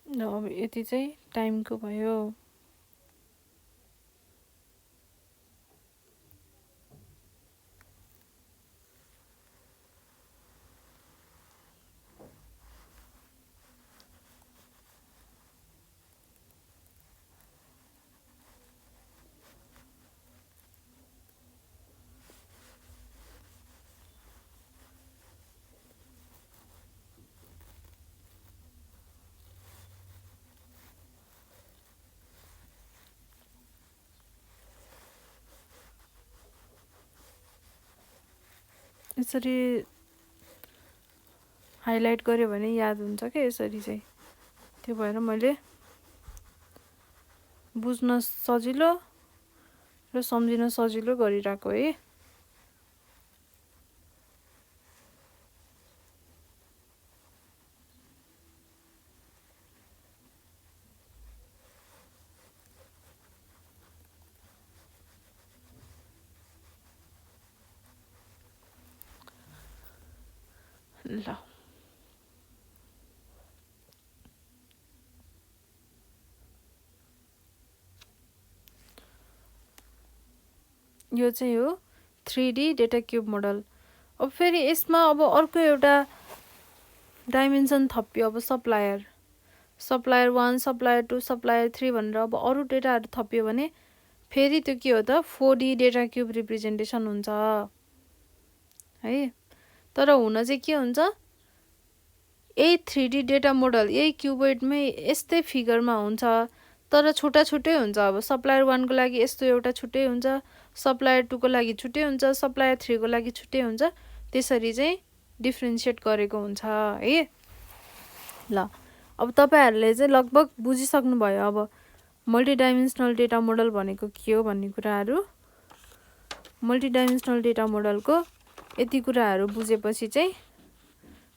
ल अब यति चाहिँ टाइमको भयो यसरी हाइलाइट गर्यो भने याद हुन्छ के यसरी चाहिँ त्यो भएर मैले बुझ्न सजिलो र सम्झिन सजिलो गरिराको है ल यो चाहिँ हो 3D डेटा क्युब मोडल अब फेरि यसमा अब अर्को एउटा डाइमेन्सन थपियो अब सप्लायर 1 सप्लायर 2 सप्लायर 3 भनेर अब अरु डेटाहरु थपियो भने फेरि त्यो के हो त 4D डेटा क्युब रिप्रेजेन्टेसन हुन्छ है। तर हुन चाहिँ के हुन्छ, यही 3D डेटा मोडल यही क्युबोइडमै यस्तै फिगरमा हुन्छ, तर छुट्टा छुट्टै हुन्छ। अब सप्लायर 1 को लागि यस्तो एउटा छुट्टै हुन्छ, सप्लायर 2 को लागि छुट्टै हुन्छ, सप्लायर 3 को लागि छुट्टै हुन्छ। त्यसरी चाहिँ डिफ्रेन्सिएट गरेको हुन्छ है। ल अब तपाईहरुले चाहिँ लगभग बुझिसक्नु भयो अब मल्टिडाइमेन्सनल डेटा मोडल भनेको के हो भन्ने कुराहरु। मल्टिडाइमेन्सनल डेटा मोडलको यति कुराहरु बुझेपछि चाहिँ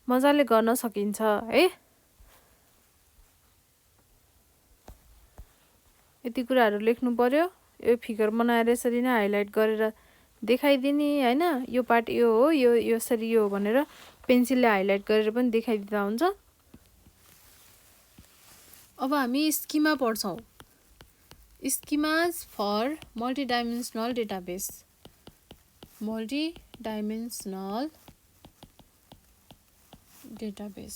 मजाले गर्न सकिन्छ है। यति कुराहरु लेख्नु पर्यो, यो फिगर बनाएर यसरी नै हाइलाइट गरेर देखाइदिने हैन, यो पार्ट यो हो, यो यसरी यो हो भनेर पेन्सिलले हाइलाइट गरेर पनि देखाइदिँदा हुन्छ। अब हामी स्किमा पढ्छौं, schemas for multidimensional database. Multidimensional database.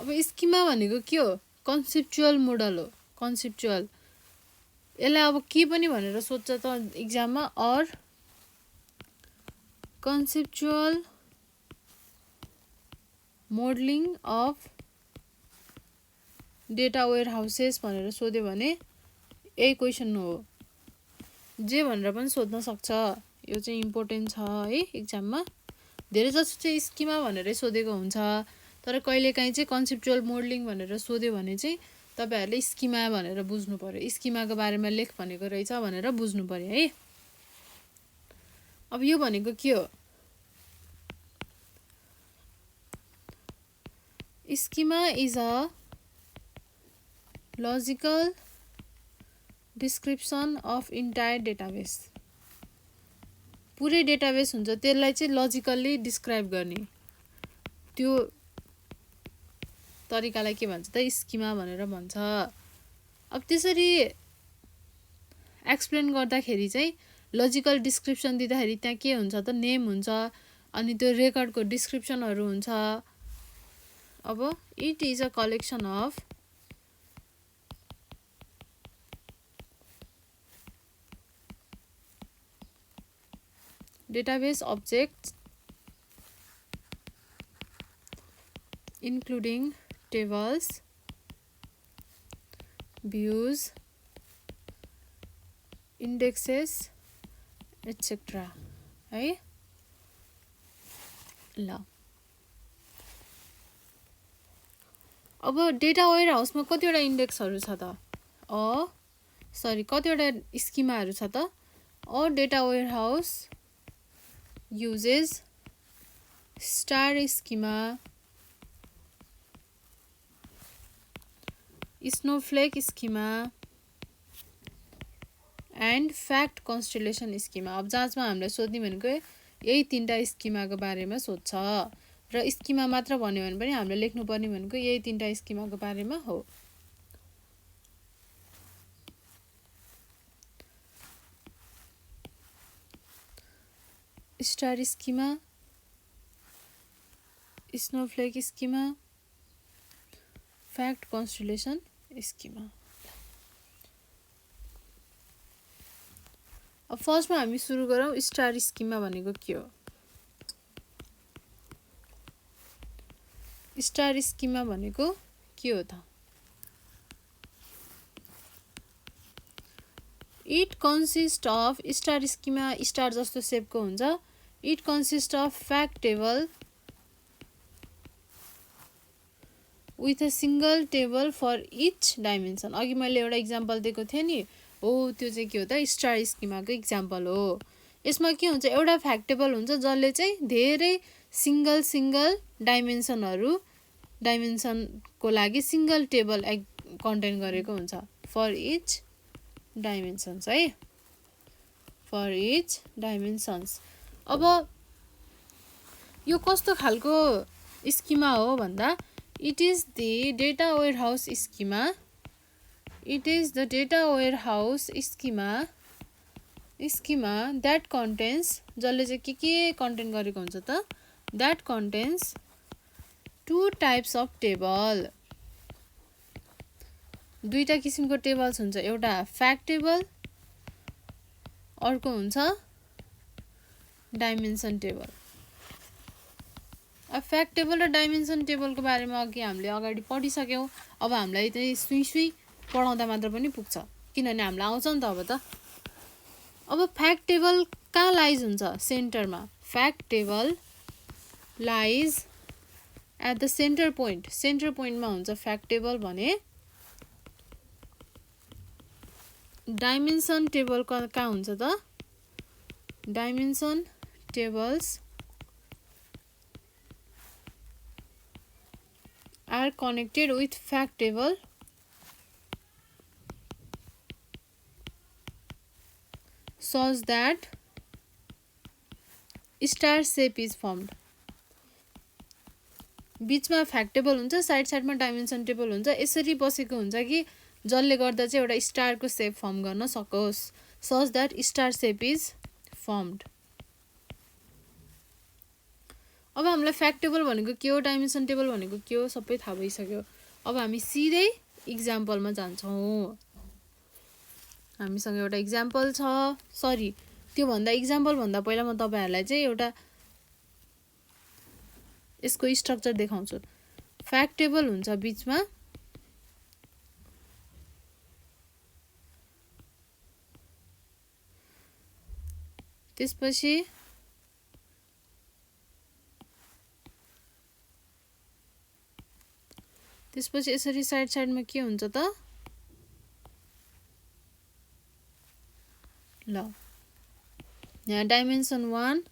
अब स्किमा भनेको के हो? कन्सेप्चुअल मोडल हो, कन्सेप्चुअल। यसलाई अब के पनि भनेर सोध्छ त एक्जाममा, और conceptual modelling of data warehouses भनेर सोध्यो भने यही क्वेसन हो, जे भनेर पनि सोध्न सक्छ। यो चाहिँ इम्पोर्टेन्ट छ है एक्जाममा। धेरै जसो चाहिँ स्किमा भनेरै सोधेको हुन्छ, तर कहिलेकाहीँ चाहिँ कन्सेप्चुअल मोडलिङ भनेर सोध्यो भने चाहिँ तपाईहरुले स्किमा भनेर बुझ्नु पर्यो, स्किमाको बारेमा लेख भनेको रहेछ भनेर बुझ्नु पर्यो है। अब यो भनेको के हो? Schema is a logical description of entire database. पुरै डेटाबेस हुन्छ, त्यसलाई चाहिँ लजिकल्ली डिस्क्राइब गर्ने त्यो तरिकालाई के भन्छ त? स्किमा भनेर भन्छ। अब त्यसरी एक्सप्लेन गर्दाखेरि चाहिँ लजिकल डिस्क्रिप्सन दिँदाखेरि त्यहाँ के हुन्छ त? नेम हुन्छ, अनि त्यो रेकर्डको डिस्क्रिप्सनहरु हुन्छ। अब it is a collection of database objects including tables, views, indexes, etc. है। ल अब डेटा वेयर हाउसमा कतिवटा इन्डेक्सहरु छ त? कतिवटा स्किमाहरु छ त? A data warehouse uses star schema, snowflake schema and fact constellation schema। अब जाँचमा हामीले सोध्ने भनेको यही तीनटा स्किमाको बारेमा सोध्छ, र स्किमा मात्र भन्यो भने पनि हामीले लेख्नु पर्ने भनेको यही तीनटा स्किमाको बारेमा हो। Star schema, snowflake schema, fact constellation schema. अब फर्स्टमा हामी सुरु गरौँ, स्टार स्किमा भनेको के हो? स्टार स्किमा भनेको के हो त? It consist of, star schema star जस्तो शेपको हुन्छ। It consist of fact table with a single table for each dimension। अघि मैले एउटा इक्जाम्पल दिएको थिएँ नि, हो त्यो चाहिँ के हो त? स्टार स्किमाको इक्जाम्पल हो। यसमा के हुन्छ? एउटा फ्याक्ट टेबल हुन्छ जसले चाहिँ धेरै सिंगल डाइमेन्सनको लागि सिंगल टेबल कन्टेन गरेको हुन्छ। फर इच डाइमेन्सन्स है, फर इच डाइमेन्सन्स। अब यो कस्तो खालको स्किमा हो भन्दा, it is the data warehouse schema, it is the data warehouse schema that contains, जसले चाहिँ के कन्टेन गरेको हुन्छ त? that contains two types of table। दुईटा किसिमको टेबल्स हुन्छ, एउटा फ्याक्ट टेबल, अर्को हुन्छ डाइमेन्सन टेबल। अब फ्याक्ट टेबल र डाइमेन्सन टेबलको बारेमा अघि हामीले अगाडि पढिसक्यौँ। अब हामीलाई चाहिँ सुई पढाउँदा मात्र पनि पुग्छ, किनभने हामीलाई आउँछ नि त अब त। अब फ्याक्ट टेबल कहाँ लाइज हुन्छ? सेन्टरमा। Fact table lies at the centre point. Centre पोइन्टमा हुन्छ फ्याक्ट टेबल भने। डाइमेन्सन टेबल कहाँ हुन्छ त? Dimension tables are connected with fact table such that star shape is formed। बीचमा फ्याक्ट टेबल हुन्छ, साइड साइडमा डाइमेन्सन टेबल हुन्छ। यसरी बसेको हुन्छ कि जसले गर्दा चाहिँ एउटा स्टारको सेप फर्म गर्न सकोस्। Such that star shape is firmed. अब हामीलाई फ्याक्ट टेबल भनेको के हो, डाइमेन्सन टेबल भनेको के हो, सबै थाहा भइसक्यो। अब हामी सिधै इक्जाम्पलमा जान्छौँ। हामीसँग एउटा इक्जाम्पल छ। सरी, त्योभन्दा इक्जाम्पलभन्दा पहिला म तपाईँहरूलाई चाहिँ एउटा यसको स्ट्रक्चर देखाउँछु। फ्याक्ट टेबल हुन्छ बीचमा, त्यसपछि यसरी साइड साइडमा के हुन्छ त? ल, यहाँ डाइमेन्सन 1,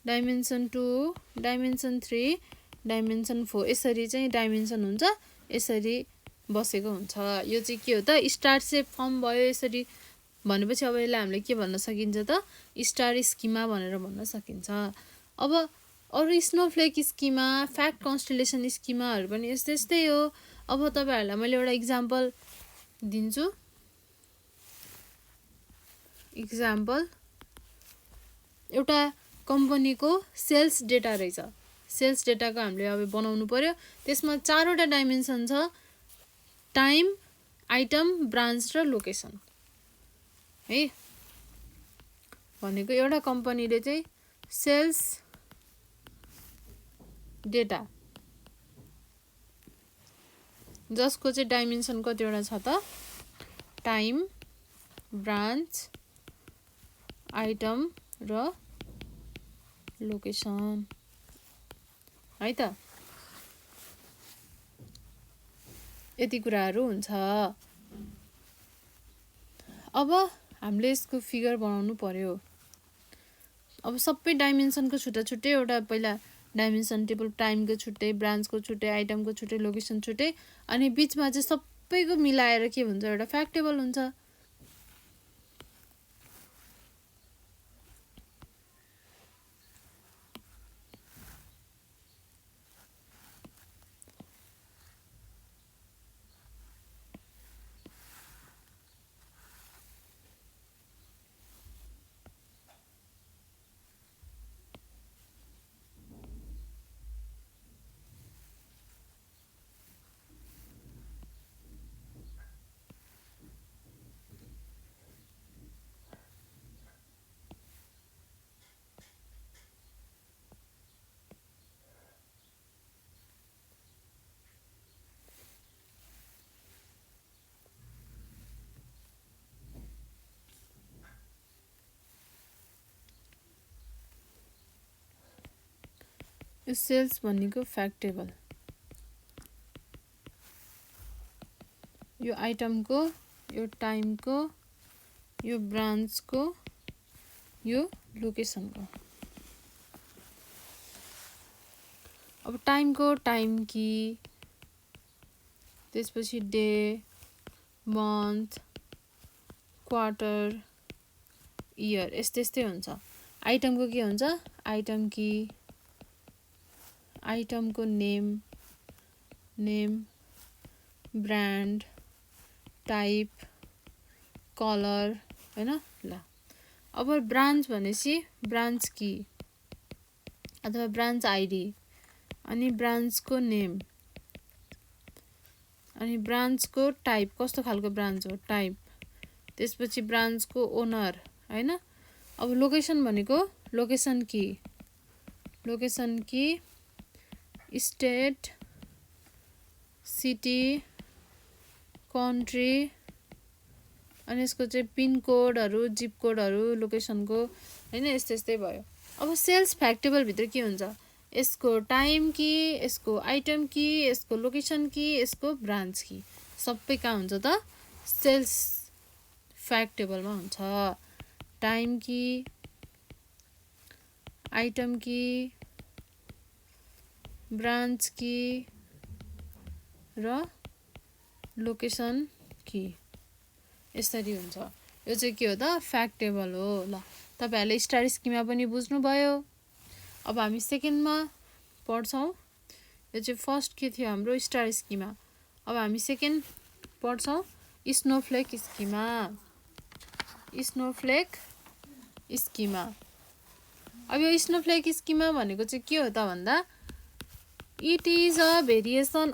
डाइमेन्सन 2, डाइमेन्सन 3, डाइमेन्सन 4 यसरी चाहिँ डाइमेन्सन हुन्छ, यसरी बसेको हुन्छ। यो चाहिँ के हो त? स्टार सेप फर्म भयो यसरी भनेपछि अब यसलाई हामीले के भन्न सकिन्छ त? स्टार स्किमा भनेर भन्न सकिन्छ। अब अरू स्नोफ्लेक स्किमा, फ्याक्ट कन्स्टेलेसन स्किमाहरू पनि यस्तै हो। अब तपाईँहरूलाई मैले एउटा इक्जाम्पल दिन्छु। इक्जाम्पल, एउटा कम्पनीको सेल्स डेटा रहेछ। सेल्स डेटाको हामीले अब बनाउनु पर्यो। त्यसमा 4वटा डाइमेन्सन छ, टाइम, आइटम, ब्रान्च र लोकेसन है। भनेको एउटा कम्पनीले चाहिँ सेल्स डेटा जसको चाहिँ डाइमेन्सन कतिवटा छ त? टाइम, ब्रान्च, आइटम र लोकेसन है त। यति कुराहरू हुन्छ। अब हामीले यसको फिगर बनाउनु पर्यो। अब सबै डाइमेन्सनको छुट्टा छुट्टै, एउटा पहिला डाइमेन्सन टेबल, टाइमको छुट्टै, ब्रान्चको छुट्टै, आइटमको छुट्टै, लोकेसन छुट्टै, अनि बीचमा चाहिँ सबैको मिलाएर के हुन्छ? एउटा फ्याक्ट टेबल हुन्छ। यो सेल्स भनेको फ्याक्ट टेबल, यो आइटमको, यो टाइमको, यो ब्रान्चको, यो लोकेसनको। अब टाइमको टाइम की, त्यसपछि डे, मन्थ, क्वार्टर, इयर यस्तै हुन्छ। आइटमको के हुन्छ? आइटम की, आइटमको नेम, ब्रान्ड, टाइप, कलर हैन। ल, अब ब्रान्च भनेपछि ब्रान्च की अथवा ब्रान्च आइडी, अनि ब्रान्चको नेम, अनि ब्रान्चको टाइप कस्तो खालको ब्रान्च हो टाइप, त्यसपछि ब्रान्चको ओनर हैन। अब लोकेसन भनेको लोकेसन की स्टेट सिटी कन्ट्री अनि यसको चाहिँ पिन कोडहरु जिप कोडहरु लोकेसनको हैन, यस्तै यस्तै भयो। अब सेल्स फ्याक्ट टेबल भित्र के हुन्छ, यसको टाइम की, यसको आइटम की, यसको लोकेसन की, यसको ब्रान्च की सबै कहाँ हुन्छ त सेल्स फ्याक्ट टेबलमा हुन्छ। टाइम की, आइटम की, ब्रान्च की र लोकेसन की यसरी हुन्छ। यो चाहिँ के हो त फ्याक्ट टेबल हो। ल तपाईहरुले स्टार स्किमा पनि बुझ्नु भयो। अब हामी सेकेन्डमा पढ्छौं। यो चाहिँ फर्स्ट के थियो हाम्रो स्टार स्किमा। अब हामी सेकेन्ड पढ्छौं स्नोफ्लेक स्किमा। स्नोफ्लेक स्किमा। अब यो स्नोफ्लेक स्किमा भनेको चाहिँ के हो त भन्दा it is a variation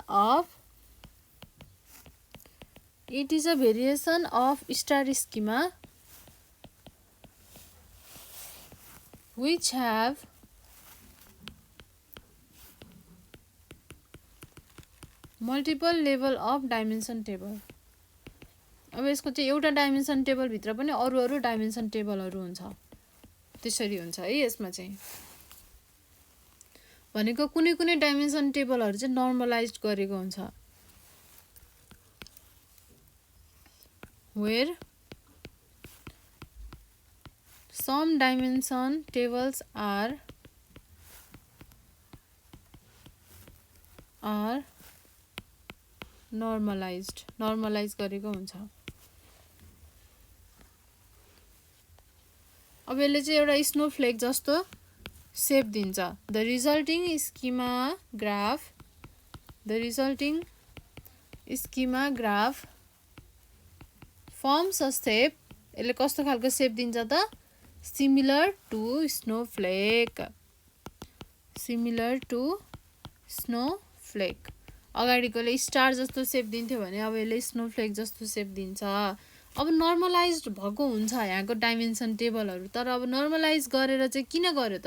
of star schema which have multiple level of dimension table। अब यसको चाहिँ एउटा डाइमेन्सन टेबल भित्र पनि अरु डाइमेन्सन टेबलहरु हुन्छ, त्यसरी हुन्छ है। यसमा चाहिँ भनेको कुनै कुनै डाइमेन्सन टेबलहरु चाहिँ नर्मलाइज्ड गरेको हुन्छ, where some dimension tables are normalized गरेको हुन्छ। अब यसले चाहिँ एउटा स्नोफ्लेक जस्तो शेप दिन्छ। The resulting schema graph forms a shape. यसले कस्तो खालको शेप दिन्छ त सिमिलर टु स्नोफ्लेक। अगाडिकोले स्टार जस्तो शेप दिन्थ्यो भने अब यसले स्नोफ्लेक जस्तो शेप दिन्छ। अब नर्मलाइज्ड भएको हुन्छ यहाँको डाइमेन्सन टेबलहरु, तर अब नर्मलाइज गरेर चाहिँ किन गर्यो त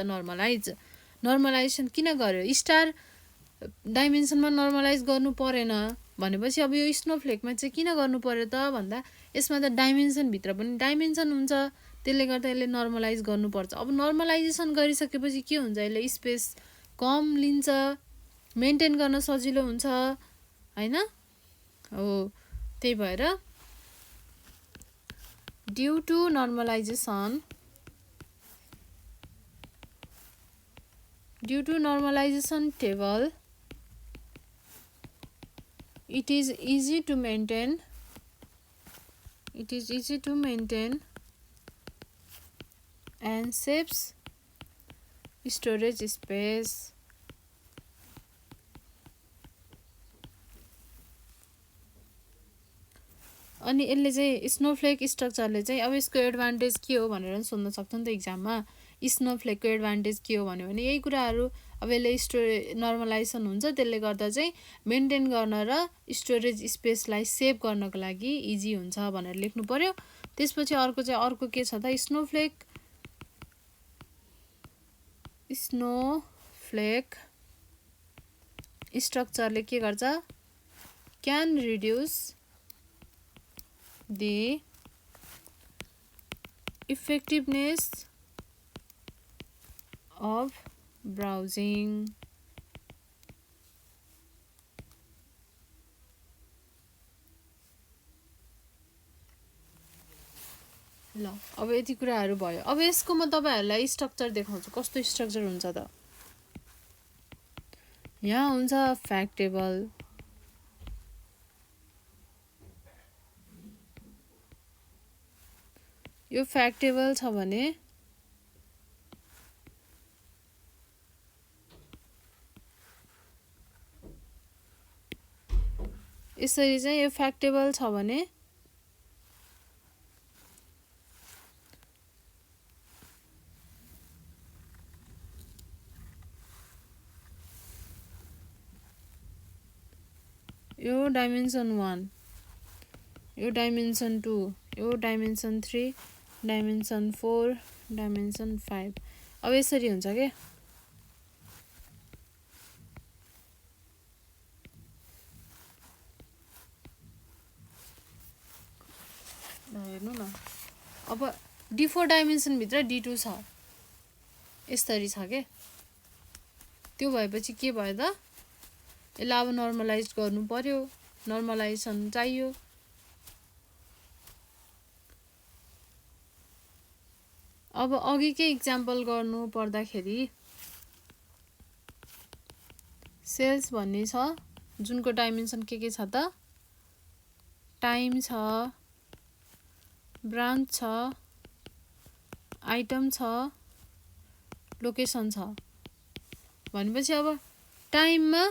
नर्मलाइजेसन किन गर्यो? स्टार डाइमेन्सनमा नर्मलाइज गर्नु परेन भनेपछि अब यो स्नोफ्लेकमा चाहिँ किन गर्नु पर्यो त भन्दा यसमा त डाइमेन्सन भित्र पनि डाइमेन्सन हुन्छ, त्यसले गर्दा यसले नर्मलाइज गर्नुपर्छ। अब नर्मलाइजेसन गरिसकेपछि के हुन्छ, यसले स्पेस कम लिन्छ, मेन्टेन गर्न सजिलो हुन्छ हैन। हो त्यही भएर due to normalisation table it is easy to maintain and saves storage space। अनि यसले चाहिँ स्नोफ्लेक स्ट्रक्चरले चाहिँ अब यसको एडभान्टेज के हो भनेर सोध्न सक्छ नि त एक्जाममा। स्नोफ्लेकको एडभान्टेज के हो भन्यो भने यही कुराहरु। अब यसले नर्मलाइजेसन हुन्छ, त्यसले गर्दा चाहिँ मेन्टेन गर्न र स्टोरेज स्पेसलाई सेभ गर्नको लागि इजी हुन्छ भनेर लेख्नु पर्यो। त्यसपछि अर्को के छ त स्नोफ्लेक स्ट्रक्चरले के गर्छ can reduce the effectiveness of browsing। ल अब यति कुराहरु भयो। अब यसको म तपाईहरुलाई स्ट्रक्चर देखाउँछु कस्तो स्ट्रक्चर हुन्छ त। यहाँ हुन्छ फ्याक्ट टेबल, यो फ्याक्ट टेबल छ भने यसरी चाहिँ यो फ्याक्ट टेबल छ भने यो डाइमेन्सन 1, यो डाइमेन्सन 2, यो डाइमेन्सन 3, डाइमेन्सन 4, डाइमेन्सन 5। अब यसरी हुन्छ के हेर्नु न। अब D4 डाइमेन्सन भित्र D2 छ, यसरी छ के। त्यो भएपछि के भयो त, यसलाई अब नर्मलाइज गर्नु पर्यो, नर्मलाइजेसन चाहियो। अब अघिकै इक्जाम्पल गर्नु पर्दाखेरि सेल्स भन्ने छ जुनको डाइमेन्सन के छ त, टाइम छ, ब्रान्च छ, आइटम छ, लोकेसन छ भनेपछि अब टाइममा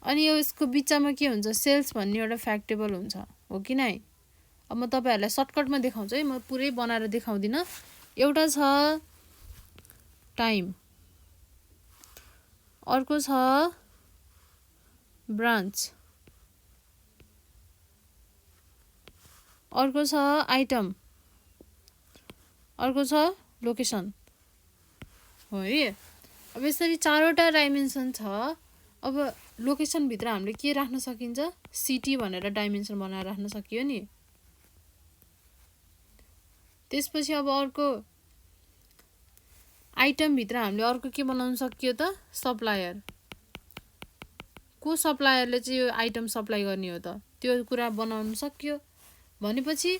अनि यो यसको बिचमा के हुन्छ, सेल्स भन्ने एउटा फ्याक्ट टेबल हुन्छ, हो कि नै। अब म तपाईहरुलाई सर्टकटमा देखाउँछु है, म पुरै बनाएर देखाउँदिन। एउटा छ टाइम, अर्को छ ब्रान्च, अर्को छ आइटम, अर्को छ लोकेसन, हो है। अब यसरी चारवटा डाइमेन्सन छ। अब लोकेसन भित्र हामीले के राख्न सकिन्छ, सिटी भनेर डाइमेन्सन बनाएर राख्न सकियो नि। त्यसपछि अब अर्को आइटम भित्र हामीले अर्को के बनाउन सकियो त, सप्लायर। को सप्लायरले चाहिँ यो आइटम सप्लाई गर्ने हो त, त्यो कुरा बनाउन सकियो भनेपछि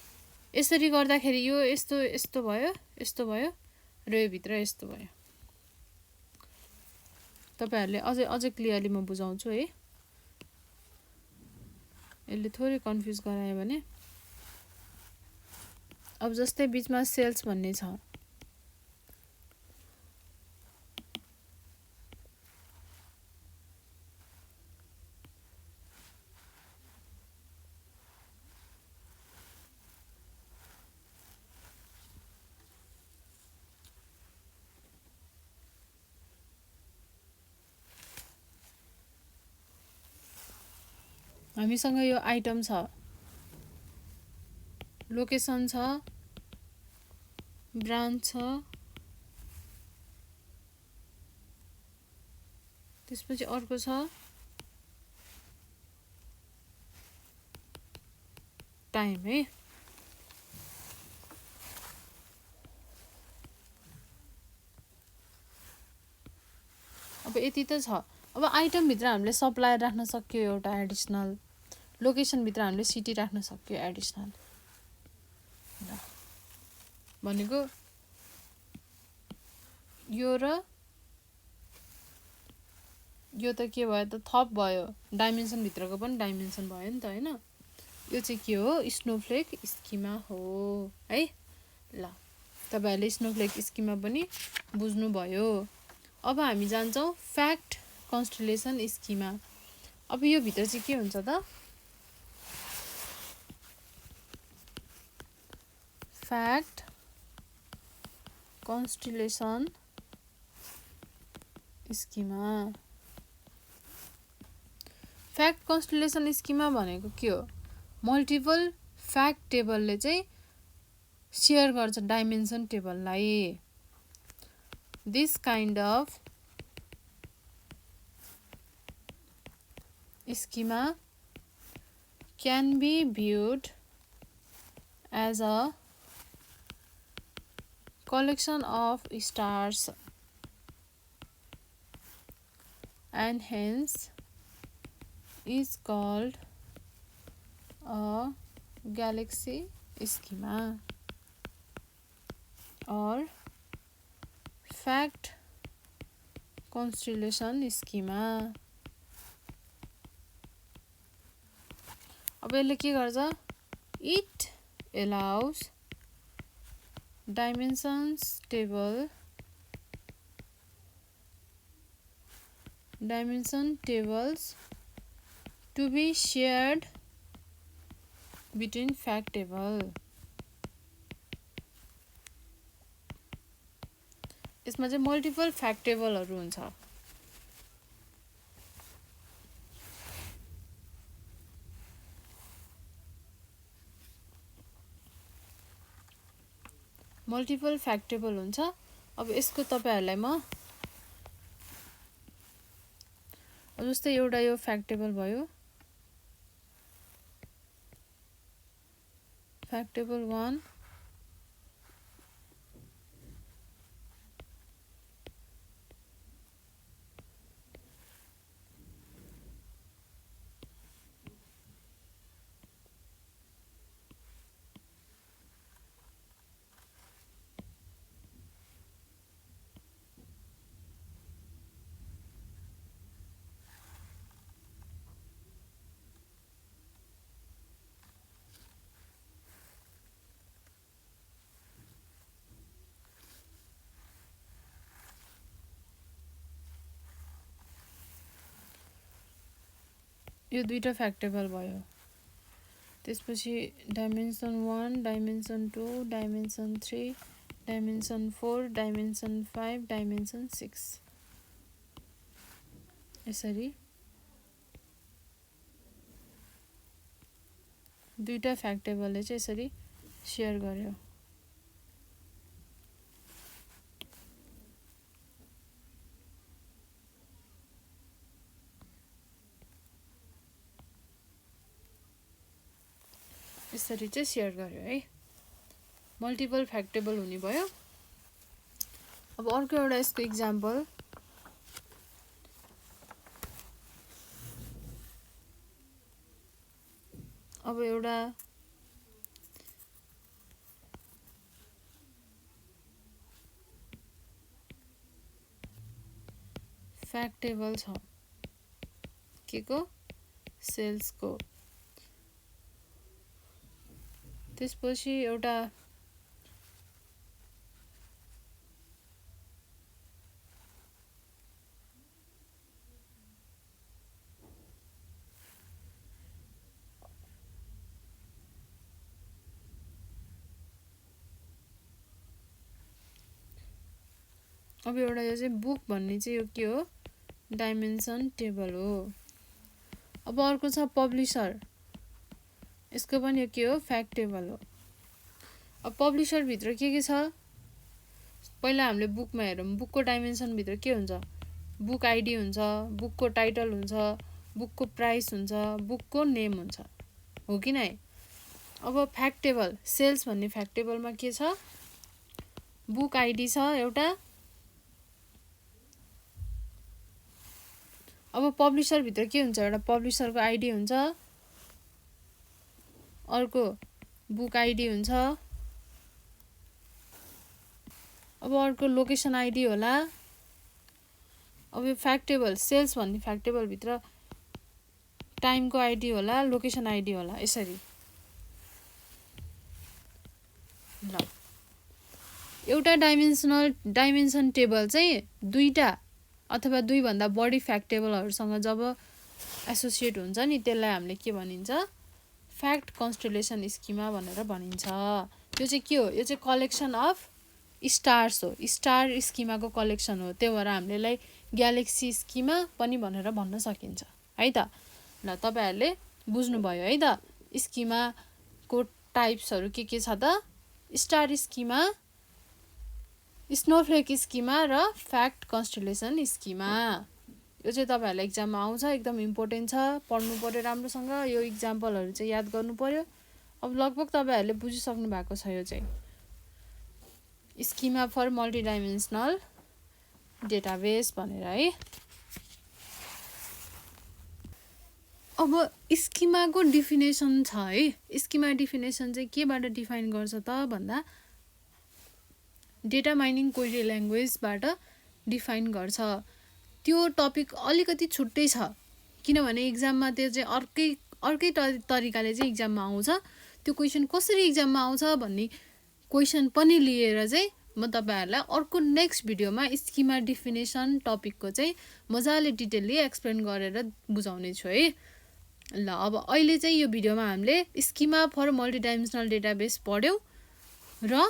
यसरी गर्दाखेरि यो यस्तो यस्तो भयो, यस्तो भयो र यो भित्र यस्तो भयो। तपाईहरुले अझै क्लियरली म बुझाउँछु है, यसले थोरै कन्फ्युज गरायो भने। अब जस्तै बीचमा सेल्स भन्ने छ, हामीसँग यो आइटम छ, लोकेसन छ, ब्रान्च छ, त्यसपछि अर्को छ टाइम है। अब यति त छ। अब आइटम भित्र हामीले सप्लायर राख्न सक्यो एउटा एडिसनल, लोकेसन भित्र हामीले सिटी राख्न सक्यो एडिसनल। भनेको यो र यो त के भयो त, थप भयो, डाइमेन्सन भित्रको पनि डाइमेन्सन भयो नि त हैन। यो चाहिँ के हो, स्नोफ्लेक स्किमा हो है। ल तपाईहरुले स्नोफ्लेक स्किमा पनि बुझ्नु भयो। अब हामी जान्छौं फ्याक्ट कन्स्टलेसन स्किमा। अब यो भित्र चाहिँ के हुन्छ त, फ्याक्ट कन्स्टलेसन स्किमा। फ्याक्ट कन्स्टलेसन स्किमा भनेको के हो, मल्टिपल फ्याक्ट टेबलले चाहिँ शेयर गर्छ डाइमेन्सन टेबललाई। This kind of schema can be viewed as a collection of stars and hence is called a galaxy schema or fact constellation schema। अब यसले के गर्छ, it allows dimensions dimension tables to be shared between fact table। यसमा चाहिँ multiple fact टेबलहरु हुन्छ। Multiple फ्याक्टेबल हुन्छ। अब यसको तपाईहरुलाई म जस्तै एउटा यो फ्याक्टेबल भयो, फ्याक्टेबल 1 यो दुईटा फ्याक्टेबल भयो। त्यसपछि dimension 1, dimension 2, dimension 3, dimension 4, dimension 5, dimension 6 यसरी दुईटा फ्याक्टेबलले चाहिँ यसरी शेयर गर्यो। यसरी चाहिँ शेयर गर्यो है, मल्टिपल फ्याक्टेबल हुने भयो। अब अर्को एउटा यसको इक्जाम्पल, अब एउटा फ्याक्टेबल छ के को, सेल्स को। त्यसपछि एउटा अब एउटा यो चाहिँ बुक भन्ने चाहिँ यो के हो, डाइमेन्सन टेबल हो। अब अर्को छ पब्लिशर, यसको पनि यो के हो, फ्याक्टेबल हो। अब पब्लिशर भित्र के छ, पहिला हामीले बुकमा हेरौँ, बुकको डाइमेन्सन भित्र के हुन्छ, बुक आइडी हुन्छ, बुकको टाइटल हुन्छ, बुकको प्राइस हुन्छ, बुकको नेम हुन्छ, हो कि नै। अब फ्याक्टेबल सेल्स भन्ने फ्याक्टेबलमा के छ, बुक आइडी छ एउटा। अब पब्लिशर भित्र के हुन्छ, एउटा पब्लिशरको आइडी हुन्छ, अर्को बुक आइडी हुन्छ, अब अर्को लोकेसन आइडी होला। अब यो फ्याक्टेबल सेल्स भन्ने फ्याक्टेबल भित्र टाइमको आइडी होला, लोकेसन आइडी होला, यसरी। ल एउटा डाइमेन्सन टेबल चाहिँ दुईटा अथवा दुई भन्दा बढी फ्याक्टेबलहरुसँग जब एसोसिएट हुन्छ नि, त्यसलाई हामीले के भनिन्छ, फ्याक्ट कन्स्टेलेसन स्किमा भनेर भनिन्छ। यो चाहिँ के हो, यो चाहिँ कलेक्सन अफ स्टार्स हो, स्टार स्किमाको कलेक्सन हो। त्यही भएर हामीले ग्यालेक्सी स्किमा पनि भनेर भन्न सकिन्छ है त। ल तपाईहरुले बुझ्नुभयो है त, स्किमाको टाइप्सहरु के छ त, स्टार स्किमा, स्नोफ्लेक स्किमा र फ्याक्ट कन्स्टेलेसन स्किमा। यो चाहिँ तपाईहरुलाई एक्जाममा आउँछ, एकदम इम्पोर्टेन्ट छ, पढ्नु पर्यो राम्रोसँग, यो इक्जाम्पलहरु चाहिँ याद गर्नु पर्यो। अब लगभग तपाईहरुले बुझिसक्नु भएको छ यो चाहिँ स्किमा फर मल्टिडाइमेन्सनल डेटाबेस भनेर है। अब स्किमाको डिफिनेसन छ है, स्किमा डिफिनेसन चाहिँ केबाट डिफाइन गर्छ त भन्दा डेटा माइनिङ क्वेरी ल्याङ्ग्वेजबाट डिफाइन गर्छ। त्यो टपिक अलिकति छुट्टै छ, किनभने एक्जाममा त्यो चाहिँ अर्कै तरिकाले चाहिँ एक्जाममा आउँछ। त्यो क्वेसन कसरी एक्जाममा आउँछ भन्ने क्वेसन पनि लिएर चाहिँ म तपाईहरुलाई अर्को नेक्स्ट भिडियोमा स्किमा डिफिनेसन टपिकको चाहिँ मजाले डिटेलली एक्सप्लेन गरेर बुझाउने छु है। ल अब अहिले चाहिँ यो भिडियोमा हामीले स्किमा फर मल्टिडाइमेन्सनल डेटाबेस पढ्यौं र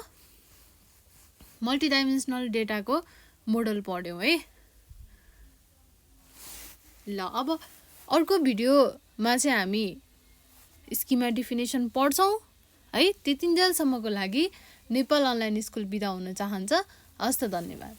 मल्टिडाइमेन्सनल डेटाको मोडल पढ्यौं है। ल अब अर्को भिडियोमा चाहिँ हामी स्किमा डिफिनेसन पढ्छौं है। त्यतिन्जेलसम्मको लागि नेपाल अनलाइन स्कुल बिदा हुन चाहन्छ। हस् त, धन्यवाद।